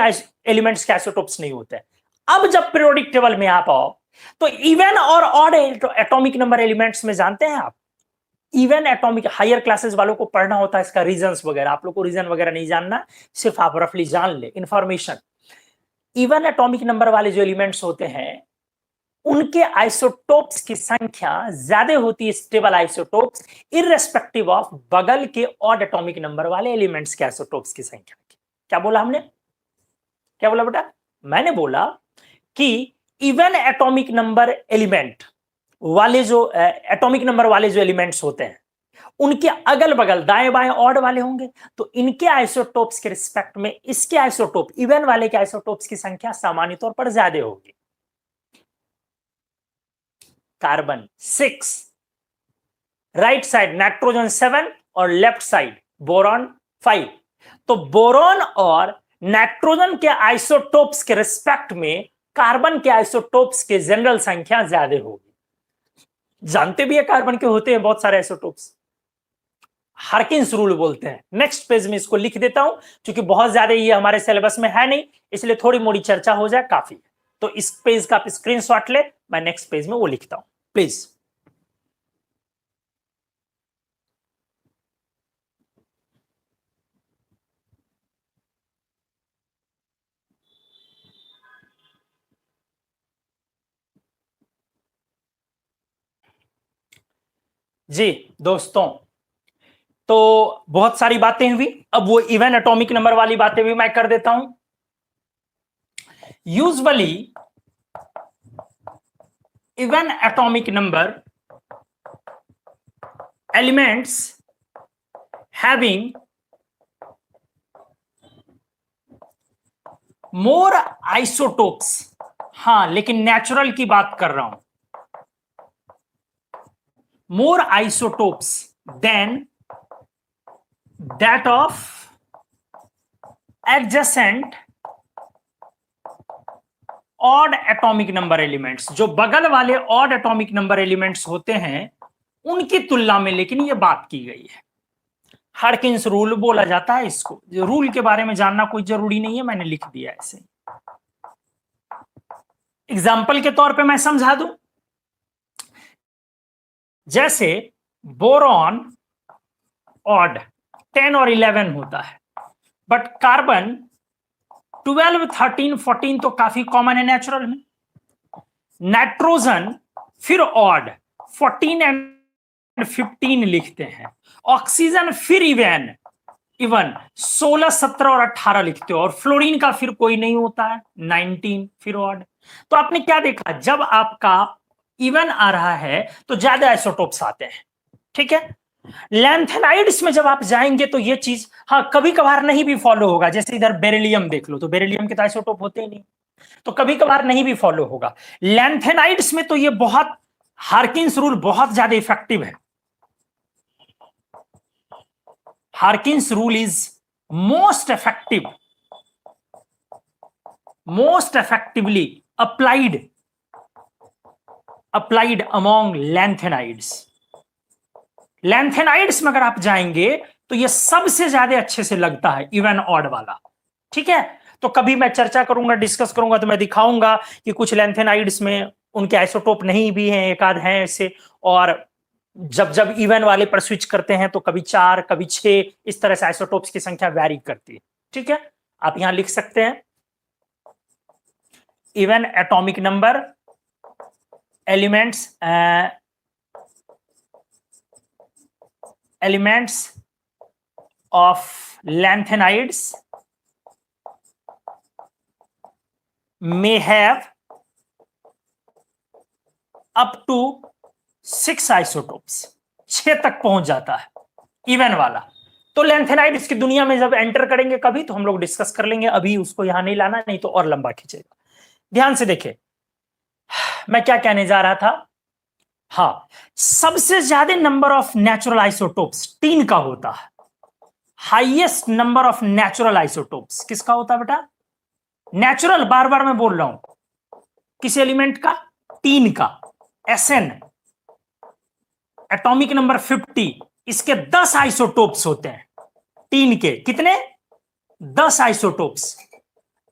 एलिमेंट्स के आइसोटोप्स नहीं होते हैं। अब जब पीरियोडिक टेबल में आप आओ तो इवन और ऑड एटॉमिक नंबर एलिमेंट्स में जानते हैं आप, इवन एटॉमिक हायर क्लासेस वालों को पढ़ना होता है इसका रीजंस वगैरह, आप लोग को रीजन वगैरह नहीं जानना, सिर्फ आप रफली जान ले इंफॉर्मेशन। इवन एटॉमिक नंबर वाले जो एलिमेंट्स होते हैं उनके आइसोटोप्स की संख्या ज्यादा होती है, स्टेबल आइसोटोप्स, इररेस्पेक्टिव ऑफ बगल के ऑड एटॉमिक नंबर वाले एलिमेंट्स के आइसोटोप्स की संख्या। क्या बोला हमने? क्या बोला बेटा? मैंने बोला कि इवन एटॉमिक नंबर एलिमेंट वाले जो एटॉमिक नंबर वाले जो एलिमेंट्स होते हैं उनके अगल बगल दाएं बाएं ऑड वाले होंगे, तो इनके आइसोटोप्स के रिस्पेक्ट में इसके आइसोटोप इवन वाले के आइसोटोप्स की संख्या सामान्य तौर पर ज्यादा होगी। कार्बन 6, राइट साइड नाइट्रोजन 7 और लेफ्ट साइड बोरॉन 5। तो बोरॉन और नाइट्रोजन के आइसोटोप्स के रिस्पेक्ट में कार्बन के आइसोटोप्स के जनरल संख्या ज्यादा होगी। जानते भी है कार्बन के होते हैं बहुत सारे आइसोटोप्स, हार्किन्स रूल बोलते हैं। नेक्स्ट पेज में इसको लिख देता हूं, क्योंकि बहुत ज्यादा ये हमारे सिलेबस में है नहीं, इसलिए थोड़ी मोड़ी चर्चा हो जाए काफी है। तो इस पेज का आप स्क्रीनशॉट ले, मैं नेक्स्ट पेज में वो लिखता हूं प्लीज। जी दोस्तों, तो बहुत सारी बातें हुई, अब वो इवन एटॉमिक नंबर वाली बातें भी मैं कर देता हूं। Usually even atomic number elements having more isotopes, हां लेकिन नेचुरल की बात कर रहा हूं, more isotopes than that of adjacent odd atomic number elements, जो बगल वाले odd atomic number elements होते हैं उनकी तुलना में, लेकिन ये बात की गई है। हार्किन्स रूल बोला जाता है इसको। रूल के बारे में जानना कोई जरूरी नहीं है, मैंने लिख दिया ऐसे। एग्जाम्पल के तौर पे मैं समझा दूं, जैसे बोरॉन ऑड 10 और 11 होता है, बट कार्बन 12, 13, 14 तो काफी कॉमन है नेचुरल में। नाइट्रोजन फिर ऑड 14 एंड 15 लिखते हैं। ऑक्सीजन फिर इवन 16, 17 और 18 लिखते हो, और फ्लोरीन का फिर कोई नहीं होता है 19 फिर ऑड। तो आपने क्या देखा, जब आपका इवन आ रहा है तो ज्यादा आइसोटोप्स आते हैं, ठीक है। लैंथेनाइड्स में जब आप जाएंगे तो ये चीज हाँ कभी कभार नहीं भी फॉलो होगा, जैसे इधर बेरिलियम देख लो, तो बेरिलियम के तो आइसोटोप होते ही नहीं, तो कभी कभार नहीं भी फॉलो होगा। लैंथेनाइड्स में तो ये बहुत, हार्किन्स रूल बहुत ज्यादा इफेक्टिव है। Harkins rule is most effectively applied among lanthanides. Lanthanides में अगर आप जाएंगे तो ये सबसे ज्यादा अच्छे से लगता है इवन ऑड वाला, ठीक है। तो कभी मैं चर्चा करूंगा, डिस्कस करूंगा, तो मैं दिखाऊंगा कि कुछ लैंथेनाइड्स में उनके आइसोटोप नहीं भी हैं, एक आध हैं ऐसे, और जब जब इवन वाले पर स्विच करते हैं तो कभी 4 कभी 6 इस तरह से आइसोटोप्स की संख्या वैरी करती है, ठीक है। आप यहां लिख सकते हैं even atomic number elements of lanthanides may have up to 6 isotopes, 6 तक पहुंच जाता है इवन वाला। तो लैंथेनाइड्स की दुनिया में जब एंटर करेंगे कभी तो हम लोग डिस्कस कर लेंगे, अभी उसको यहां नहीं लाना, नहीं तो और लंबा खींचेगा। ध्यान से देखें, मैं क्या कहने जा रहा था, हाँ, सबसे ज्यादा नंबर ऑफ नेचुरल आइसोटोप्स 3 का होता है। Highest number of natural isotopes किसका होता है बेटा? नेचुरल, बार बार मैं बोल रहा हूं, किस एलिमेंट का? 3 का। Sn एटॉमिक नंबर 50, इसके 10 आइसोटोप्स होते हैं। 3 के कितने? 10 आइसोटोप्स।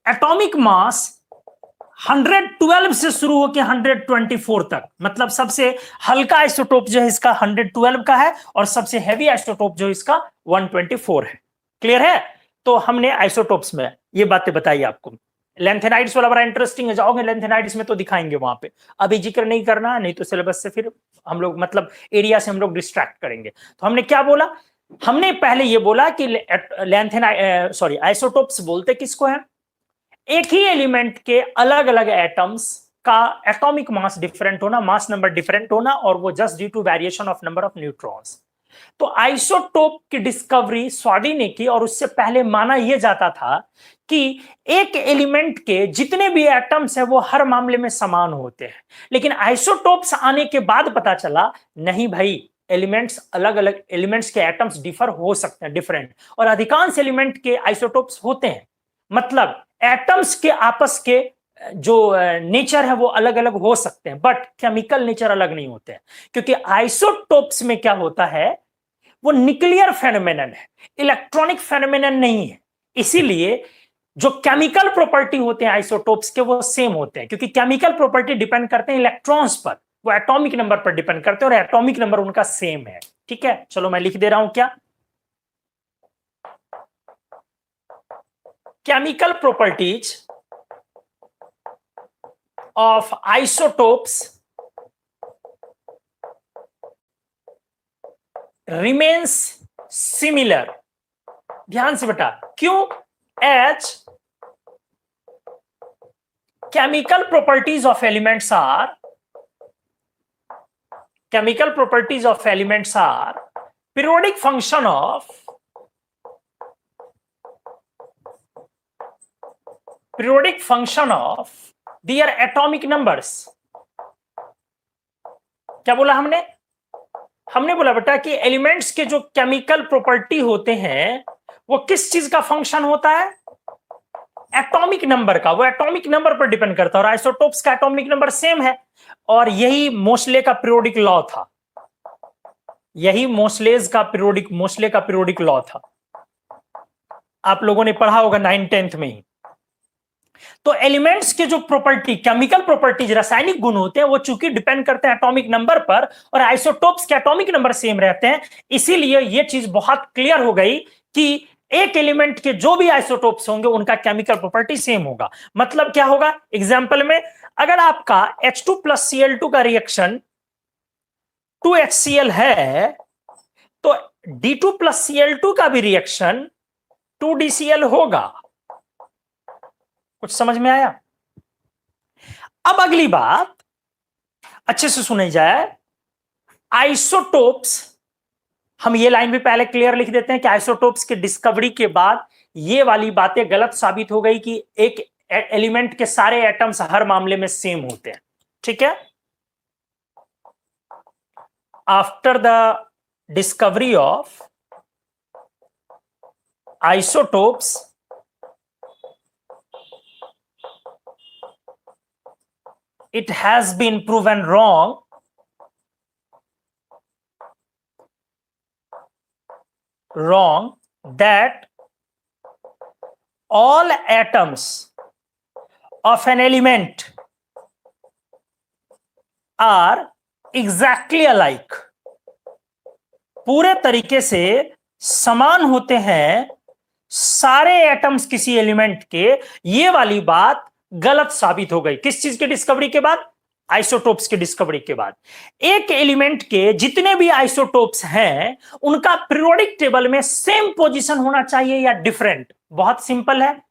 एटॉमिक मास 112 से शुरू होकर 124 तक, मतलब सबसे हल्का आइसोटोप जो है इसका 112 का है और सबसे हैवी आइसोटोप जो इसका 124 है। क्लियर है? तो हमने आइसोटोप्स में ये बातें बताई आपको। लेंथेनाइड्स वाला बड़ा इंटरेस्टिंग है, जाओगे लेंथेनाइड्स में तो दिखाएंगे वहां पे, अभी जिक्र नहीं करना, नहीं तो सिलेबस से फिर हम लोग मतलब एरिया से हम लोग डिस्ट्रैक्ट करेंगे। तो हमने क्या बोला? हमने पहले ये बोला कि आइसोटोप्स बोलते किसको है? एक ही एलिमेंट के अलग अलग एटम्स का एटॉमिक मास डिफरेंट होना, मास नंबर डिफरेंट होना, और वो just due to variation of number of neutrons. तो आइसोटोप की डिस्कवरी स्वाडी ने की, और उससे पहले माना यह जाता था कि एक एलिमेंट के जितने भी एटम्स हैं वो हर मामले में समान होते हैं। लेकिन आइसोटोप्स आने के बाद पता चला नहीं भाई, एलिमेंट्स अलग अलग, एलिमेंट्स के एटम्स डिफर हो सकते हैं, डिफरेंट, और अधिकांश एलिमेंट के आइसोटोप्स होते हैं। मतलब एटम्स के आपस के जो नेचर है वो अलग अलग हो सकते हैं, बट केमिकल नेचर अलग नहीं होते हैं। क्योंकि आइसोटोप्स में क्या होता है, वो न्यूक्लियर फेनोमेनन है, इलेक्ट्रॉनिक फेनोमेनन नहीं है। इसीलिए जो केमिकल प्रॉपर्टी होते हैं आइसोटोप्स के वो सेम होते हैं, क्योंकि केमिकल प्रॉपर्टी डिपेंड करते हैं इलेक्ट्रॉन्स पर, वो एटॉमिक नंबर पर डिपेंड करते हैं, और एटॉमिक नंबर उनका सेम है। ठीक है, चलो मैं लिख दे रहा हूं क्या, chemical properties of isotopes remains similar। ध्यान से बेटा, क्यों? H chemical properties of elements are periodic function of their atomic numbers। क्या बोला हमने? हमने बोला बेटा कि एलिमेंट्स के जो केमिकल प्रॉपर्टी होते हैं वो किस चीज का फंक्शन होता है? एटॉमिक नंबर का। वो एटॉमिक नंबर पर डिपेंड करता है, और आइसोटोप्स का एटॉमिक नंबर सेम है, और यही मोस्ले का पीरियोडिक लॉ था। यही मोस्ले का पीरियोडिक लॉ था, आप लोगों ने पढ़ा होगा 9th-10th में ही। तो एलिमेंट्स के जो प्रॉपर्टी, केमिकल प्रॉपर्टीज, रासायनिक गुण होते हैं, वो चूंकि डिपेंड करते हैं एटॉमिक नंबर पर, और आइसोटोप्स के एटॉमिक नंबर सेम रहते हैं। इसीलिए ये चीज बहुत क्लियर हो गई कि एक एलिमेंट के जो भी आइसोटोप्स होंगे उनका केमिकल प्रॉपर्टी सेम होगा। मतलब क्या होगा? एग्जांपल में, अगर आपका H2+Cl2 का रिएक्शन 2HCl है, तो D2+Cl2 का भी रिएक्शन 2DCl होगा। कुछ समझ में आया? अब अगली बात अच्छे से सुनी जाए, आइसोटोप्स, हम ये लाइन भी पहले क्लियर लिख देते हैं कि आइसोटोप्स की डिस्कवरी के बाद ये वाली बातें गलत साबित हो गई कि एक एलिमेंट के सारे एटम्स हर मामले में सेम होते हैं। ठीक है, after the discovery of isotopes, it has been proven wrong that all atoms of an element are exactly alike। पूरे तरीके से समान होते हैं सारे एटम्स किसी एलिमेंट के। ये वाली बात गलत साबित हो गई किस चीज की डिस्कवरी के बाद? आइसोटोप्स की डिस्कवरी के बाद। एक एलिमेंट के जितने भी आइसोटोप्स हैं उनका पीरियोडिक टेबल में सेम पोजीशन होना चाहिए या डिफरेंट? बहुत सिंपल है,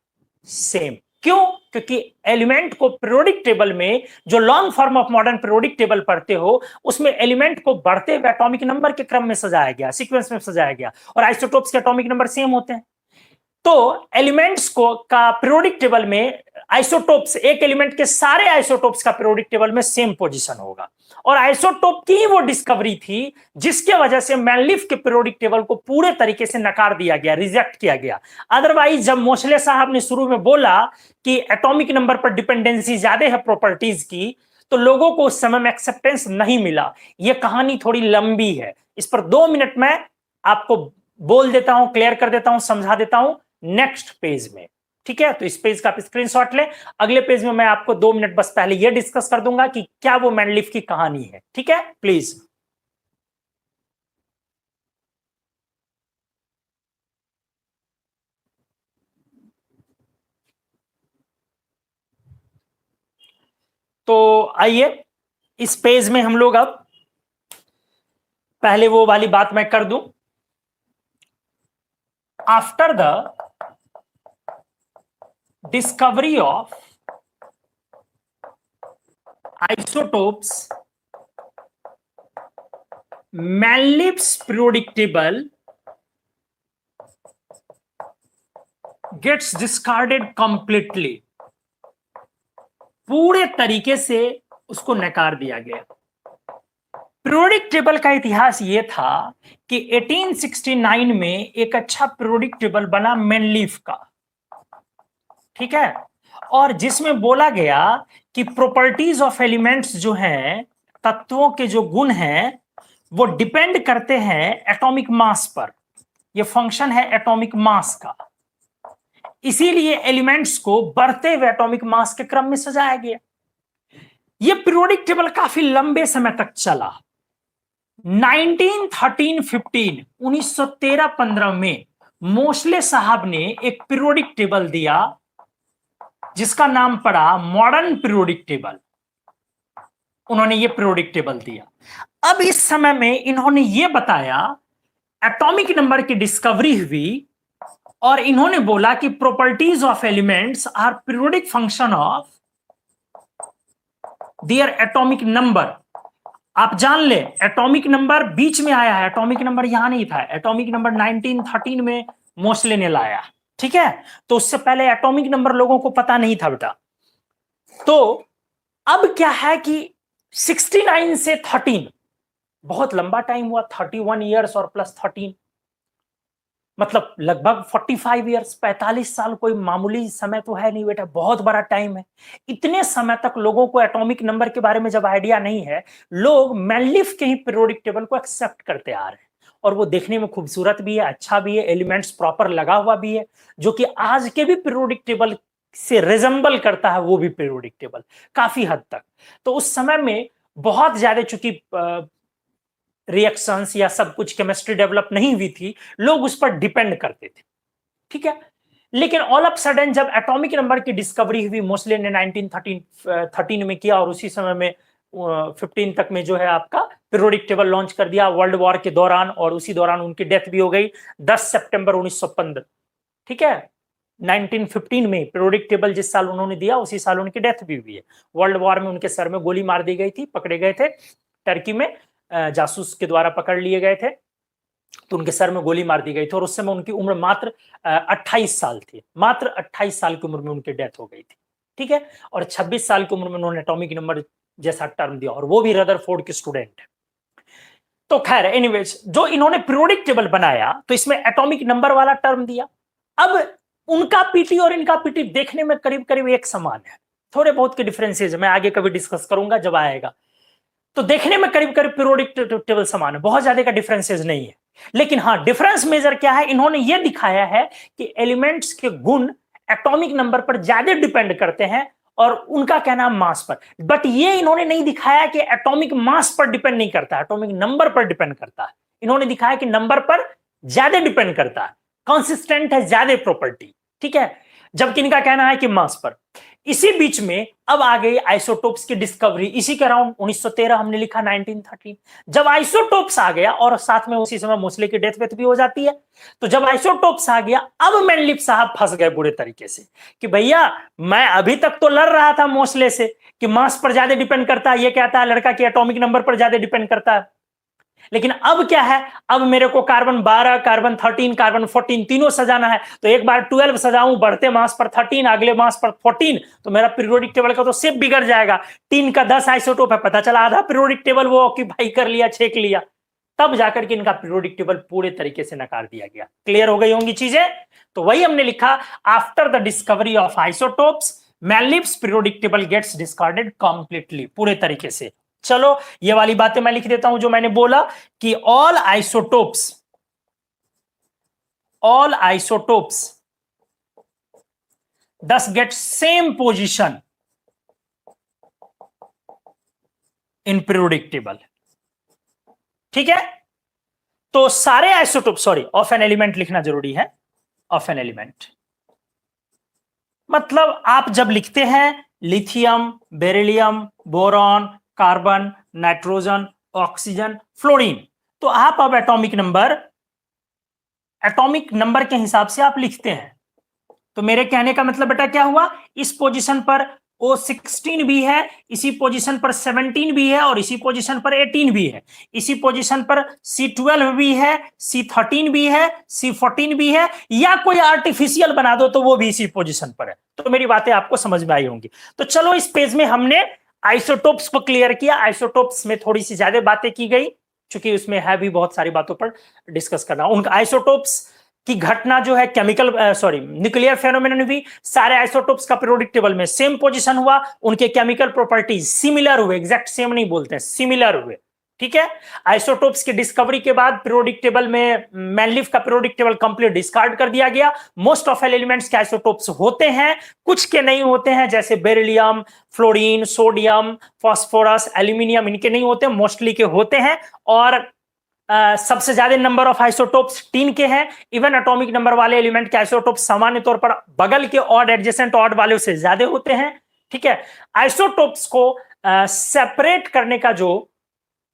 सेम। क्यों? क्योंकि एलिमेंट को पीरियोडिक टेबल में, जो long form of modern periodic table पढ़ते हो, उसमें एलिमेंट को बढ़ते हुए एटॉमिक नंबर के क्रम में सजाया गया, सीक्वेंस में सजाया गया, और आइसोटोप्स के एटॉमिक नंबर सेम होते हैं। तो एलिमेंट्स को का पीरियोडिक टेबल में आइसोटोप्स, एक एलिमेंट के सारे आइसोटोप्स का पीरियोडिक टेबल में सेम पोजीशन होगा। और आइसोटोप की वो डिस्कवरी थी जिसके वजह से मैनलिफ के पीरियोडिक टेबल को पूरे तरीके से नकार दिया गया, रिजेक्ट किया गया। अदरवाइज जब मोसले साहब ने शुरू में बोला कि एटॉमिक नंबर पर डिपेंडेंसी ज्यादा है प्रॉपर्टीज की, तो लोगों को उस समय में एक्सेप्टेंस नहीं मिला। यह कहानी थोड़ी लंबी है, इस पर 2 मिनट में आपको बोल देता हूं, क्लियर कर देता हूं, समझा देता हूं नेक्स्ट पेज में। ठीक है, तो इस पेज का आप स्क्रीनशॉट लें। अगले पेज में मैं आपको 2 मिनट बस पहले यह डिस्कस कर दूंगा कि क्या वो मैनलिफ की कहानी है। ठीक है, प्लीज। तो आइए इस पेज में हम लोग अब पहले वो वाली बात मैं कर दूं। After the discovery of isotopes, Manlif's periodic table gets discarded completely. पूरे तरीके से उसको नकार दिया गया। पीरियोडिक टेबल का इतिहास यह था कि 1869 में एक अच्छा पीरियोडिक टेबल बना मैनलिफ का, ठीक है, और जिसमें बोला गया कि प्रॉपर्टीज ऑफ एलिमेंट्स जो हैं, तत्वों के जो गुण हैं, वो डिपेंड करते हैं एटॉमिक मास पर। ये फंक्शन है एटॉमिक मास का, इसीलिए एलिमेंट्स को बढ़ते हुए एटॉमिक मास के क्रम में सजाया गया। ये पीरियोडिक टेबल काफी लंबे समय तक चला। 1913-15 में मोसले साहब ने एक पीरियोडिक टेबल दिया जिसका नाम पड़ा मॉडर्न पीरियोडिक टेबल। उन्होंने ये पीरियोडिक टेबल दिया। अब इस समय में इन्होंने ये बताया, एटॉमिक नंबर की डिस्कवरी हुई और इन्होंने बोला कि properties of elements are periodic function of their atomic number. आप जान ले, एटॉमिक नंबर बीच में आया है, एटॉमिक नंबर यहां नहीं था। एटॉमिक नंबर 1913 में मोसले ने लाया, ठीक है, तो उससे पहले एटॉमिक नंबर लोगों को पता नहीं था बेटा। तो अब क्या है कि 69 से 13 बहुत लंबा टाइम हुआ, 31 ईयर्स और प्लस 13 मतलब लगभग 45 ईयर्स, 45 साल कोई मामूली समय तो है नहीं बेटा, बहुत बड़ा टाइम है। इतने समय तक लोगों को एटॉमिक नंबर के बारे में जब आइडिया नहीं है, लोग मैनलिफ के ही पीरियोडिक टेबल को एक्सेप्ट करते आ रहे हैं। और वो देखने में खूबसूरत भी है, अच्छा भी है, एलिमेंट्स प्रॉपर लगा हुआ भी है, जो कि आज के भी पीरियोडिक टेबल से रिजेंबल करता है, वो भी पीरियोडिक टेबल काफी हद तक। तो उस समय में बहुत ज्यादा, चूंकि रिएक्शंस या सब कुछ केमिस्ट्री डेवलप नहीं हुई थी, लोग उस पर डिपेंड करते थे, ठीक है। लेकिन ऑल ऑफ सडन जब एटॉमिक नंबर की डिस्कवरी हुई, मोसले ने 1913 में किया, और उसी समय में 15 तक में जो है आपका पीरियोडिक टेबल लॉन्च कर दिया वर्ल्ड वॉर के दौरान, और उसी दौरान उनकी डेथ भी हो गई 10 सितंबर 1915, ठीक है। 1915 में पीरियोडिक टेबल जिस साल उन्होंने दिया, उसी साल उनकी डेथ भी हुई है। वर्ल्ड वॉर में उनके सर में गोली मार दी गई थी, पकड़े गए थे टर्की में, जासूस के द्वारा पकड़ लिए गए थे, तो उनके सर में गोली मार दी गई थी। और उस समय उनकी उम्र मात्र 28 साल थी, मात्र 28 साल की उम्र में उनकी डेथ हो गई थी, ठीक है। और 26 साल की उम्र में उन्होंने एटॉमिक नंबर जैसा टर्म दिया, और वो भी रदरफोर्ड के स्टूडेंट है। तो खैर एनीवेज, जो इन्होंने पीरियोडिक टेबल बनाया तो इसमें एटॉमिक नंबर वाला टर्म दिया। अब उनका पीटी और इनका पीटी देखने में करीब करीब एक समान है, थोड़े बहुत के डिफरेंसेस मैं आगे कभी डिस्कस करूंगा जब आएगा। तो देखने में करीब करीब पीरियोडिक टेबल समान है, बहुत ज्यादा का डिफरेंसेस नहीं है। लेकिन हाँ, डिफरेंस मेजर क्या है, इन्होंने यह दिखाया है कि एलिमेंट्स के गुण एटॉमिक नंबर पर ज्यादा डिपेंड करते हैं, और उनका क्या नाम मास पर। बट ये इन्होंने नहीं दिखाया कि एटॉमिक मास पर डिपेंड नहीं करता, एटॉमिक नंबर पर डिपेंड करता है। इन्होंने दिखाया कि नंबर पर ज्यादा डिपेंड करता है, कंसिस्टेंट है ज्यादा प्रॉपर्टी, ठीक है, जबकि इनका कहना है कि मास पर। इसी बीच में अब आ गई आइसोटोप्स की डिस्कवरी, इसी के अराउंड 1913 हमने लिखा 1913। जब आइसोटोप्स आ गया, और साथ में उसी समय मोसले की डेथ भी हो जाती है, तो जब आइसोटोप्स आ गया, अब मैनलिफ साहब फंस गए बुरे तरीके से कि भैया मैं अभी तक तो लड़ रहा था मोसले से कि मास पर ज्यादा डिपेंड करता है, ये कहता है लड़का कि एटॉमिक नंबर पर ज्यादा डिपेंड करता है। लेकिन अब क्या है, अब मेरे को कार्बन 12, कार्बन 13, कार्बन 14 तीनों सजाना है। तो एक बार 12 सजाऊं, बढ़ते मास पर 13, अगले मास पर 14, तो मेरा पीरियोडिक टेबल का तो शेप बिगड़ जाएगा। 3 का 10 आइसोटोप है, पता चला आधा पीरियोडिक टेबल वो ऑक्यूपाई कर लिया, छेक लिया, तब जाकर के इनका पीरियोडिक टेबल पूरे तरीके से नकार दिया गया। क्लियर हो गई होंगी चीजें? तो वही हमने लिखा, after the discovery of isotopes Mendeleev's periodic table gets discarded completely, पूरे तरीके से। चलो ये वाली बातें मैं लिख देता हूं जो मैंने बोला कि all isotopes thus get same position in periodic table। ठीक है, तो सारे isotope, sorry of an element लिखना जरूरी है। ऑफ एन एलिमेंट मतलब आप जब लिखते हैं lithium, beryllium, boron, carbon, nitrogen, oxygen, fluorine, तो आप अब एटॉमिक नंबर के हिसाब से आप लिखते हैं। तो मेरे कहने का मतलब बेटा क्या हुआ, इस पोजीशन पर O16 भी है, इसी पोजीशन पर 17 भी है, और इसी पोजीशन पर 18 भी है, इसी पोजीशन पर C12 भी है, C13 भी है, C14 भी है, या कोई आर्टिफिशियल बना दो तो वो भी इसी पोजीशन पर है। तो मेरी बातें आपको समझ में आई होंगी। तो चलो इस पेज में हमने आइसोटोप्स को क्लियर किया। आइसोटोप्स में थोड़ी सी ज्यादा बातें की गई, क्योंकि उसमें है भी बहुत सारी बातों पर डिस्कस करना। उनका आइसोटोप्स की घटना जो है केमिकल न्यूक्लियर फेनोमेनन भी सारे आइसोटोप्स का पीरियोडिक टेबल में सेम पोजीशन हुआ, उनके केमिकल प्रॉपर्टीज सिमिलर हुए, एग्जैक्ट सेम नहीं बोलते हैं, सिमिलर हुए। ठीक है, आइसोटोप्स की डिस्कवरी के बाद पीरियोडिक टेबल में मैनलिव का पीरियोडिक टेबल कंप्लीट डिस्कार्ड कर दिया गया। मोस्ट ऑफ एलिमेंट्स के आइसोटोप्स होते हैं, कुछ के नहीं होते हैं, जैसे beryllium, fluorine, sodium, phosphorus, aluminium, इनके नहीं होते, मोस्टली के होते हैं। और सबसे ज्यादा नंबर ऑफ आइसोटोप्स 3 के हैं। इवन एटॉमिक नंबर वाले एलिमेंट के आइसोटोप्स सामान्य तौर पर बगल के ऑड, एडजेसेंट ऑड वाले से ज्यादा होते हैं। ठीक है, आइसोटोप्स को सेपरेट करने का जो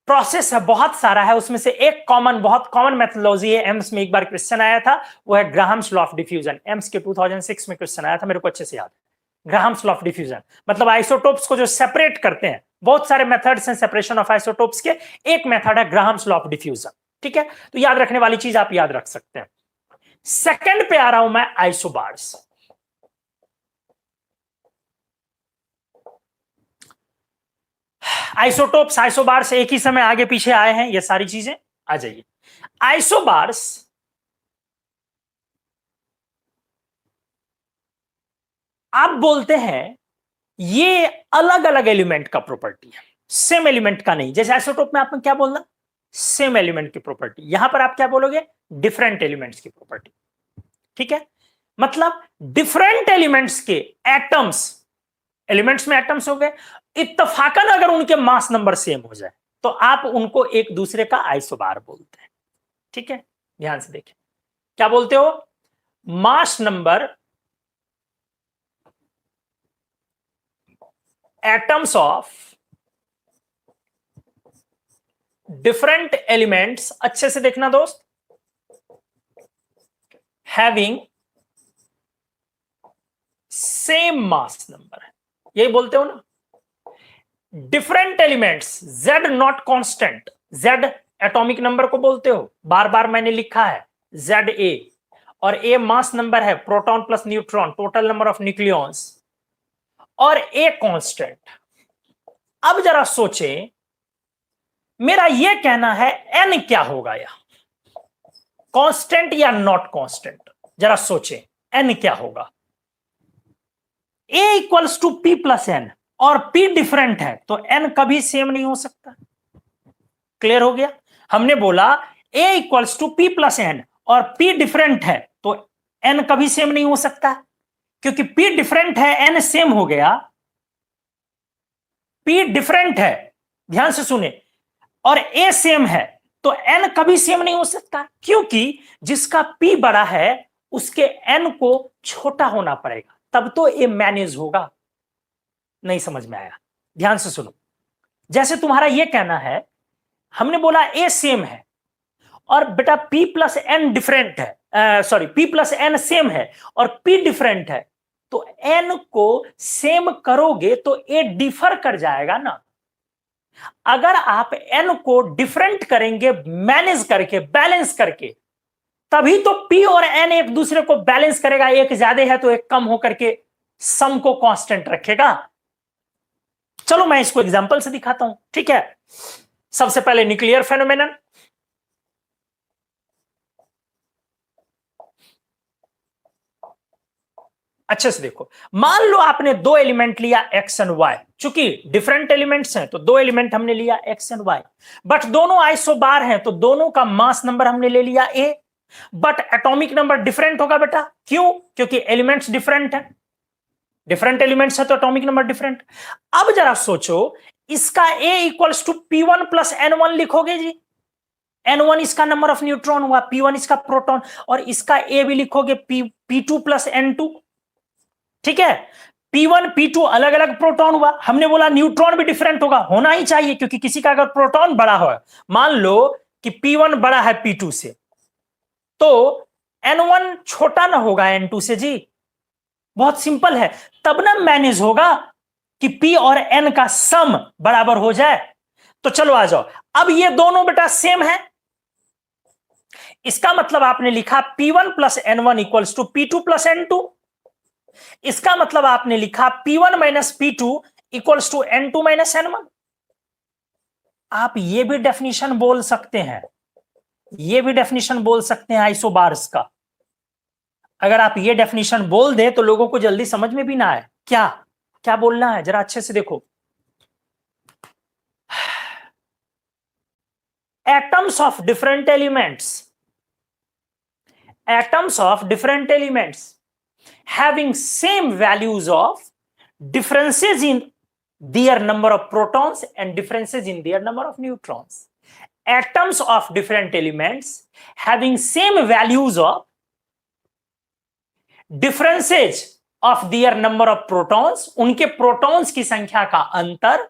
प्रोसेस है बहुत सारा है, उसमें से एक बहुत कॉमन मेथोडोलॉजी है। एम्स में एक बार क्वेश्चन आया था, वो है Graham's law of diffusion. AIIMS के 2006 में क्वेश्चन आया था, मेरे को अच्छे से याद है। ग्राहम्स लॉ ऑफ डिफ्यूजन मतलब आइसोटोप्स को जो सेपरेट करते हैं, बहुत सारे मेथड्स हैं सेपरेशन ऑफ आइसोटोप्स के, एक मेथड है ग्राहम्स लॉ ऑफ डिफ्यूजन। ठीक है, तो याद रखने वाली चीज आप याद रख सकते हैं। सेकंड पे आ रहा हूं मैं, आइसोबार्स। आइसोटोप्स, आइसोबार्स एक ही समय आगे पीछे आए हैं, ये सारी चीजें आ जाइए। आइसोबार्स आप बोलते हैं ये अलग अलग एलिमेंट का प्रॉपर्टी है, सेम एलिमेंट का नहीं। जैसे आइसोटोप में आपने क्या बोलना, सेम एलिमेंट की प्रॉपर्टी, यहां पर आप क्या बोलोगे, डिफरेंट एलिमेंट्स की प्रॉपर्टी। ठीक है, मतलब डिफरेंट एलिमेंट्स के एटम्स, एलिमेंट्स में एटम्स हो गए, इत्तफाकन अगर उनके मास नंबर सेम हो जाए तो आप उनको एक दूसरे का आइसोबार बोलते हैं। ठीक है, ध्यान से देखें, क्या बोलते हो, mass number atoms of different elements, अच्छे से देखना दोस्त, having same mass number, यही बोलते हो ना। Different elements, z not constant, z atomic number को बोलते हो, बार बार मैंने लिखा है Za, और a मास नंबर है, proton plus neutron, total number of nucleons, और ए कांस्टेंट। अब जरा सोचें, मेरा यह कहना है एन क्या होगा, या कांस्टेंट या नॉट कांस्टेंट, जरा सोचें एन क्या होगा। A equals to P plus N, और पी डिफरेंट है तो एन कभी सेम नहीं हो सकता। क्लियर हो गया, हमने बोला A equals to P plus N और पी डिफरेंट है तो एन कभी सेम नहीं हो सकता, क्योंकि P डिफरेंट है, N सेम हो गया। P डिफरेंट है, ध्यान से सुने, और A सेम है तो N कभी सेम नहीं हो सकता, क्योंकि जिसका P बड़ा है उसके N को छोटा होना पड़ेगा, तब तो A मैनेज होगा। नहीं समझ में आया, ध्यान से सुनो। जैसे तुम्हारा यह कहना है, हमने बोला A सेम है और बेटा P प्लस N डिफरेंट है, sorry P plus N same है और P डिफरेंट है, तो N को सेम करोगे तो A डिफर कर जाएगा ना। अगर आप n को डिफरेंट करेंगे मैनेज करके, बैलेंस करके, तभी तो p और n एक दूसरे को बैलेंस करेगा। एक ज्यादा है तो एक कम होकर के सम को कांस्टेंट रखेगा। चलो मैं इसको एग्जांपल से दिखाता हूं, ठीक है। सबसे पहले न्यूक्लियर फेनोमेनन। अच्छे से देखो, मान लो आपने दो एलिमेंट लिया एक्स एंड वाई। चूंकि डिफरेंट एलिमेंट्स हैं तो दो एलिमेंट हमने लिया एक्स एंड वाई, बट दोनों आइसोबार हैं तो दोनों का मास नंबर हमने ले लिया ए, बट एटॉमिक नंबर डिफरेंट होगा बेटा। क्यों? क्योंकि एलिमेंट्स डिफरेंट हैं, डिफरेंट एलिमेंट्स है तो एटॉमिक नंबर डिफरेंट। अब जरा सोचो, इसका ए equals to P1 plus N1 लिखोगे जी। N1 इसका नंबर ऑफ न्यूट्रॉन हुआ, P1 इसका प्रोटॉन, और इसका ए भी लिखोगे P2 प्लस N2, ठीक है। P1 P2 अलग अलग प्रोटॉन हुआ। हमने बोला न्यूट्रॉन भी डिफरेंट होगा, होना ही चाहिए, क्योंकि किसी का अगर प्रोटॉन बड़ा हो, मान लो कि P1 बड़ा है P2 से, तो N1 छोटा ना होगा N2 से जी। बहुत सिंपल है, तब ना मैनेज होगा कि P और N का सम बराबर हो जाए। तो चलो आ जाओ, अब ये दोनों बेटा सेम है, इसका मतलब आपने लिखा P1 plus N1 equals to P2 plus N2। इसका मतलब आपने लिखा P1 minus P2 equals to N2 minus N1। आप ये भी डेफिनेशन बोल सकते हैं, ये भी डेफिनेशन बोल सकते हैं आइसोबार्स का। अगर आप ये डेफिनेशन बोल दे तो लोगों को जल्दी समझ में भी ना आए। क्या क्या बोलना है जरा अच्छे से देखो। atoms of different elements, atoms of different elements having same values of differences in their number of protons and differences in their number of neutrons. Atoms of different elements having same values of differences of their number of protons, उनके protons की संख्या का अंतर,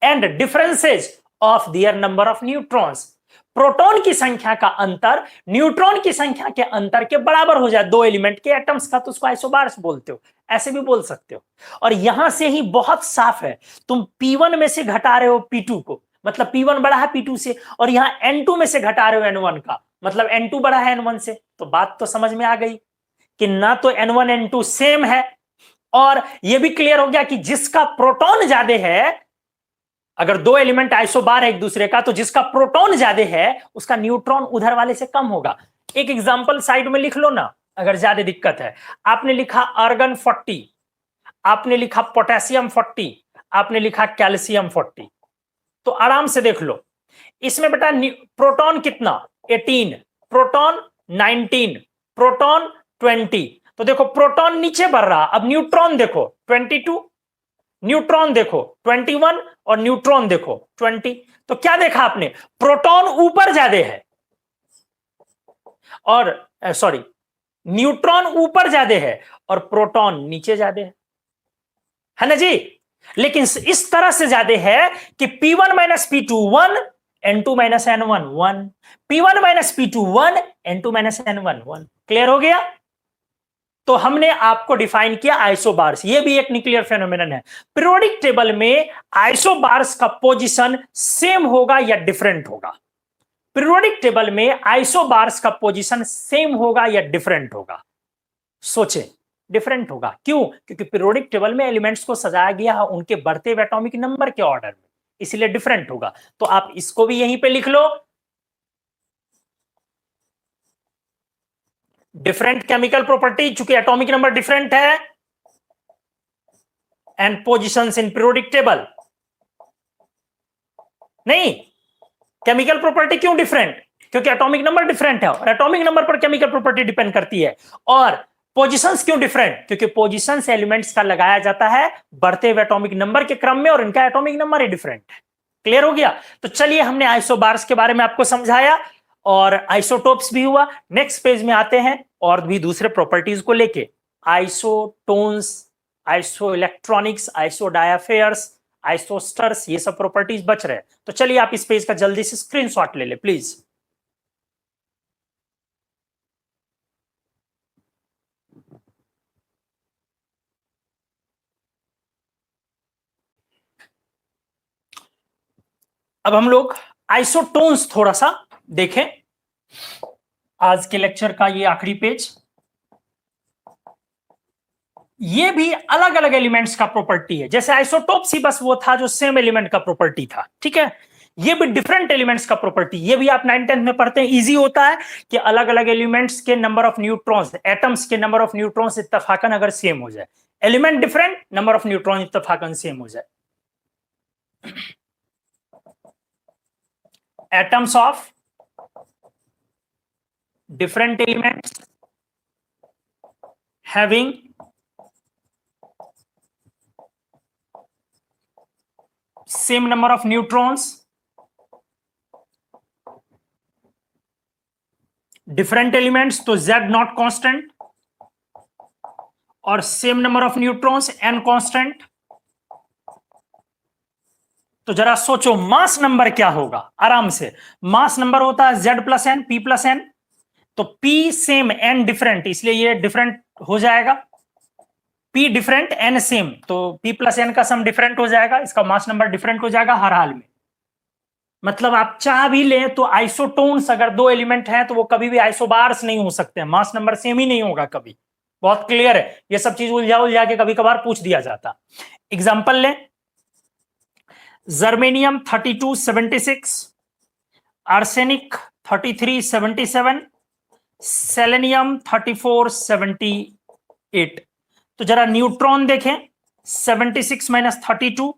and differences of their number of neutrons, proton की संख्या का अंतर neutron की संख्या के अंतर के बराबर हो जाए दो एलिमेंट के एटम्स का, तो उसको आइसोबार्स बोलते हो। ऐसे भी बोल सकते हो। और यहां से ही बहुत साफ है, तुम P1 में से घटा रहे हो P2 को, मतलब P1 बड़ा है P2 से, और यहां N2 में से घटा रहे हो N1 का, मतलब N2 बड़ा है N1 से। तो बात तो समझ में आ गई कि ना तो N1 N2 सेम है, और यह भी क्लियर हो गया कि जिसका प्रोटॉन ज्यादा है, अगर दो एलिमेंट आइसोबार है एक दूसरे का, तो जिसका प्रोटॉन ज्यादा है उसका न्यूट्रॉन उधर वाले से कम होगा। एक एग्जांपल साइड में लिख लो ना, अगर ज्यादा दिक्कत है। आपने लिखा आर्गन 40, आपने लिखा पोटेशियम 40, आपने लिखा कैल्शियम 40, तो आराम से देख लो। इसमें बेटा प्रोटॉन कितना 18, प्रोटॉन 19, प्रोटॉन 20, तो देखो प्रोटॉन नीचे बढ़ रहा। अब न्यूट्रॉन देखो 22, न्यूट्रॉन देखो 21, और न्यूट्रॉन देखो 20। तो क्या देखा आपने, प्रोटॉन ऊपर ज्यादा है, और सॉरी, न्यूट्रॉन ऊपर ज्यादा है और प्रोटॉन नीचे ज्यादा है ना जी। लेकिन इस तरह से ज्यादा है कि P1 minus P2 1, N2 minus N1 1, P1 minus P2 1, N2 minus N1 1। Clear हो गया? तो हमने आपको डिफाइन किया आइसोबार्स, ये भी एक न्यूक्लियर फेनोमेनन है। पीरियोडिक टेबल में आइसोबार्स का पोजीशन सेम होगा या डिफरेंट होगा? पीरियोडिक टेबल में आइसोबार्स का पोजीशन सेम होगा या डिफरेंट होगा? सोचे, डिफरेंट होगा। क्यों? क्योंकि पीरियोडिक टेबल में एलिमेंट्स को सजाया गया है उनके बढ़ते हुए एटॉमिक नंबर के ऑर्डर में, इसलिए डिफरेंट होगा। तो आप इसको भी यहीं पे लिख लो, डिफरेंट केमिकल प्रॉपर्टी, चूंकि एटॉमिक नंबर डिफरेंट है, and positions in periodic table. नहीं, केमिकल प्रॉपर्टी क्यों डिफरेंट? क्योंकि एटॉमिक नंबर डिफरेंट है, और एटॉमिक नंबर पर केमिकल प्रॉपर्टी डिपेंड करती है। और पोजीशंस क्यों डिफरेंट? क्योंकि पोजीशंस एलिमेंट्स का लगाया जाता है बढ़ते हुए एटॉमिक नंबर के क्रम में, और इनका एटॉमिक नंबर ही डिफरेंट है। क्लियर हो गया? तो चलिए, हमने आइसोबार्स के बारे में आपको समझाया और आइसोटोप्स भी हुआ। नेक्स्ट पेज में आते हैं और भी दूसरे प्रॉपर्टीज को लेके, आइसोटोन्स, आइसो इलेक्ट्रॉनिक्स, आइसोडायाफेयर्स, आइसोस्टर्स, ये सब प्रॉपर्टीज बच रहे हैं। तो चलिए आप इस पेज का जल्दी से स्क्रीनशॉट ले ले प्लीज। अब हम लोग आइसोटोन्स थोड़ा सा देखें। आज के लेक्चर का ये आखिरी पेज, ये भी अलग अलग एलिमेंट्स का प्रॉपर्टी है। जैसे आइसोटोप्स ही बस वो था जो सेम एलिमेंट का प्रॉपर्टी था, ठीक है। ये भी डिफरेंट एलिमेंट्स का प्रॉपर्टी, ये भी आप 9th-10th में पढ़ते हैं। इजी होता है कि अलग अलग एलिमेंट्स के नंबर ऑफ न्यूट्रॉन्स, एटम्स के नंबर ऑफ न्यूट्रॉन्स इत्तफाकन अगर सेम हो जाए, element different, number of neutron इत्तफाकन सेम हो जाए। Atoms of different elements having same number of neutrons, different elements तो Z not constant और same number of neutrons N constant। तो जरा सोचो मास नंबर क्या होगा, आराम से। मास नंबर होता है Z plus N, P plus N, तो P सेम N डिफरेंट, इसलिए ये डिफरेंट हो जाएगा। P डिफरेंट N सेम, तो P प्लस N का सम डिफरेंट हो जाएगा, इसका मास नंबर डिफरेंट हो जाएगा हर हाल में। मतलब आप चाह भी लें तो आइसोटोन्स अगर दो एलिमेंट हैं तो वो कभी भी आइसोबार्स नहीं हो सकते हैं, मास नंबर सेम ही नहीं होगा कभी। बहुत क्लियर है, ये सब चीज उलझा के कभी कभार पूछ दिया जाता। एग्जाम्पल लें, जर्मेनियम 3276, आर्सेनिक 3377, सेलेनियम 3478। तो जरा न्यूट्रॉन देखें, 76 माइनस 32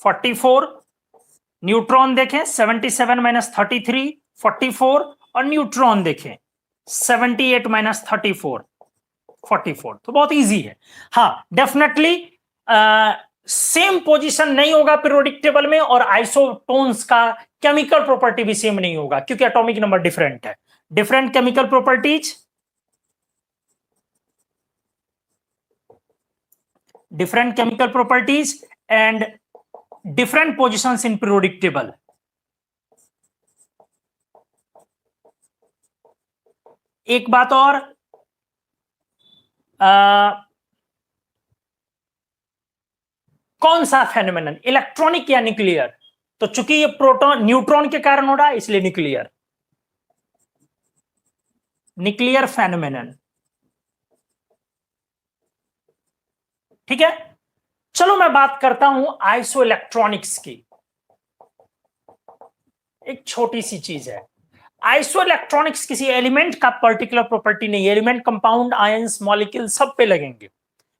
44, न्यूट्रॉन देखें 77 माइनस 33 44, और न्यूट्रॉन देखें 78 माइनस 34 44। तो बहुत इजी है। हाँ, डेफिनेटली सेम पोजीशन नहीं होगा पीरियोडिक टेबल में, और आइसोटोन्स का केमिकल प्रॉपर्टी भी सेम नहीं होगा क्योंकि एटॉमिक नंबर डिफरेंट है। different chemical properties, different chemical properties and different positions in periodic table। एक बात और, कौन सा फेनोमेनन, इलेक्ट्रॉनिक या न्यूक्लियर? तो चूंकि ये प्रोटॉन न्यूट्रॉन के कारण हो रहा है इसलिए न्यूक्लियर, न्यूक्लियर फेनोमेनन, ठीक है। चलो मैं बात करता हूं आइसो इलेक्ट्रॉनिक्स की। एक छोटी सी चीज है, आइसो इलेक्ट्रॉनिक्स किसी एलिमेंट का पर्टिकुलर प्रॉपर्टी नहीं है। एलिमेंट, कंपाउंड, आयंस, मॉलिक्यूल सब पे लगेंगे,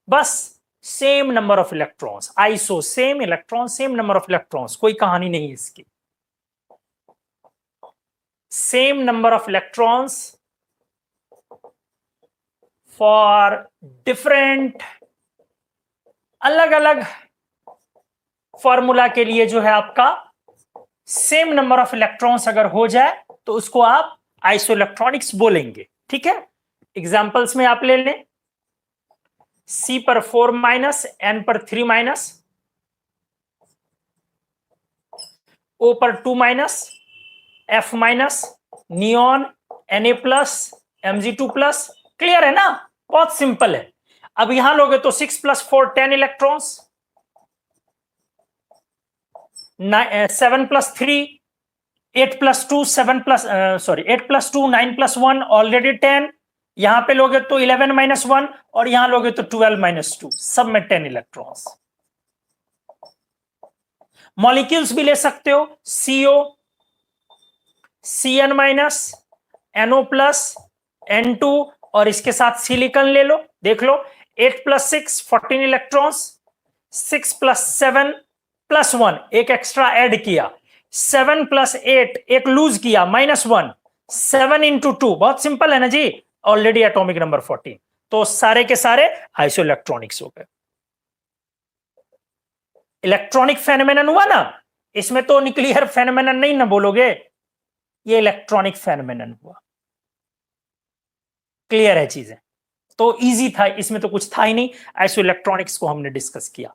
बस same number of electrons. Iso same electron, same number of electrons, कोई कहानी नहीं है इसकी। Same number of electrons for different, अलग अलग फॉर्मूला के लिए जो है आपका सेम नंबर ऑफ इलेक्ट्रॉन्स अगर हो जाए तो उसको आप आइसो इलेक्ट्रॉनिक्स बोलेंगे, ठीक है। एग्जांपल्स में आप ले लें, C पर 4 माइनस, N पर 3 माइनस, O पर 2 minus, F minus, neon, Na plus, Mg2 plus. Clear है ना, बहुत सिंपल है। अब यहां लोगे तो 6 plus 4 10 electrons, 7 plus 3 8 plus 2 7 plus 8 plus 2 9 plus 1 already 10। यहां पे लोगे तो 11 माइनस 1, और यहां लोगे तो 12 माइनस 2, सब में 10 इलेक्ट्रॉन्स। मॉलिक्यूल्स भी ले सकते हो, CO, Cn minus, NO plus, N2, और इसके साथ सिलिकॉन ले लो। देख लो, 8 प्लस 6 14 इलेक्ट्रॉन्स, 6 प्लस 7 प्लस 1 एक एक्स्ट्रा ऐड किया, 7 प्लस 8 एक लूज किया -1, 7 इंटू 2, बहुत सिंपल है ना जी, ऑलरेडी एटॉमिक नंबर 14। तो सारे के सारे आइसो इलेक्ट्रॉनिक्स हो गए। इलेक्ट्रॉनिक फेनोमेनन हुआ ना, इसमें तो न्यूक्लियर फेनोमेनन नहीं ना बोलोगे, ये इलेक्ट्रॉनिक फेनोमेनन हुआ। क्लियर है चीजें, तो इजी था, इसमें तो कुछ था ही नहीं। आइसो इलेक्ट्रॉनिक्स को हमने डिस्कस किया।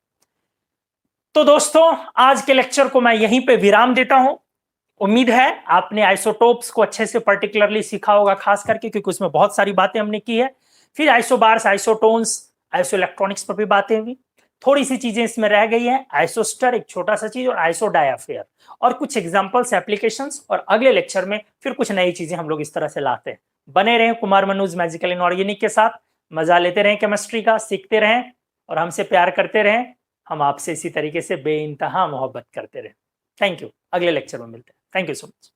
तो दोस्तों, आज के लेक्चर को मैं यहीं पे विराम देता हूं। उम्मीद है आपने आइसोटोप्स को अच्छे से पर्टिकुलरली सीखा होगा, खास करके क्योंकि उसमें बहुत सारी बातें हमने की है। फिर आइसोबार्स, आइसोटोन्स, आइसो इलेक्ट्रॉनिक्स पर भी बातें हुई। थोड़ी सी चीजें इसमें रह गई हैं, आइसोस्टर एक छोटा सा चीज और आइसोडायाफेयर और कुछ एग्जांपल्स एप्लीकेशंस, और अगले लेक्चर में फिर कुछ नई चीजें हम लोग इस तरह से लाते हैं। बने रहें कुमार मनोज मैजिकल इनऑर्गेनिक के साथ, मजा लेते रहें केमिस्ट्री का, सीखते रहें और हमसे प्यार करते रहें। हम आपसे इसी तरीके से बेइंतहा मोहब्बत करते रहें। थैंक यू, अगले लेक्चर में मिलते हैं। Thank you so much.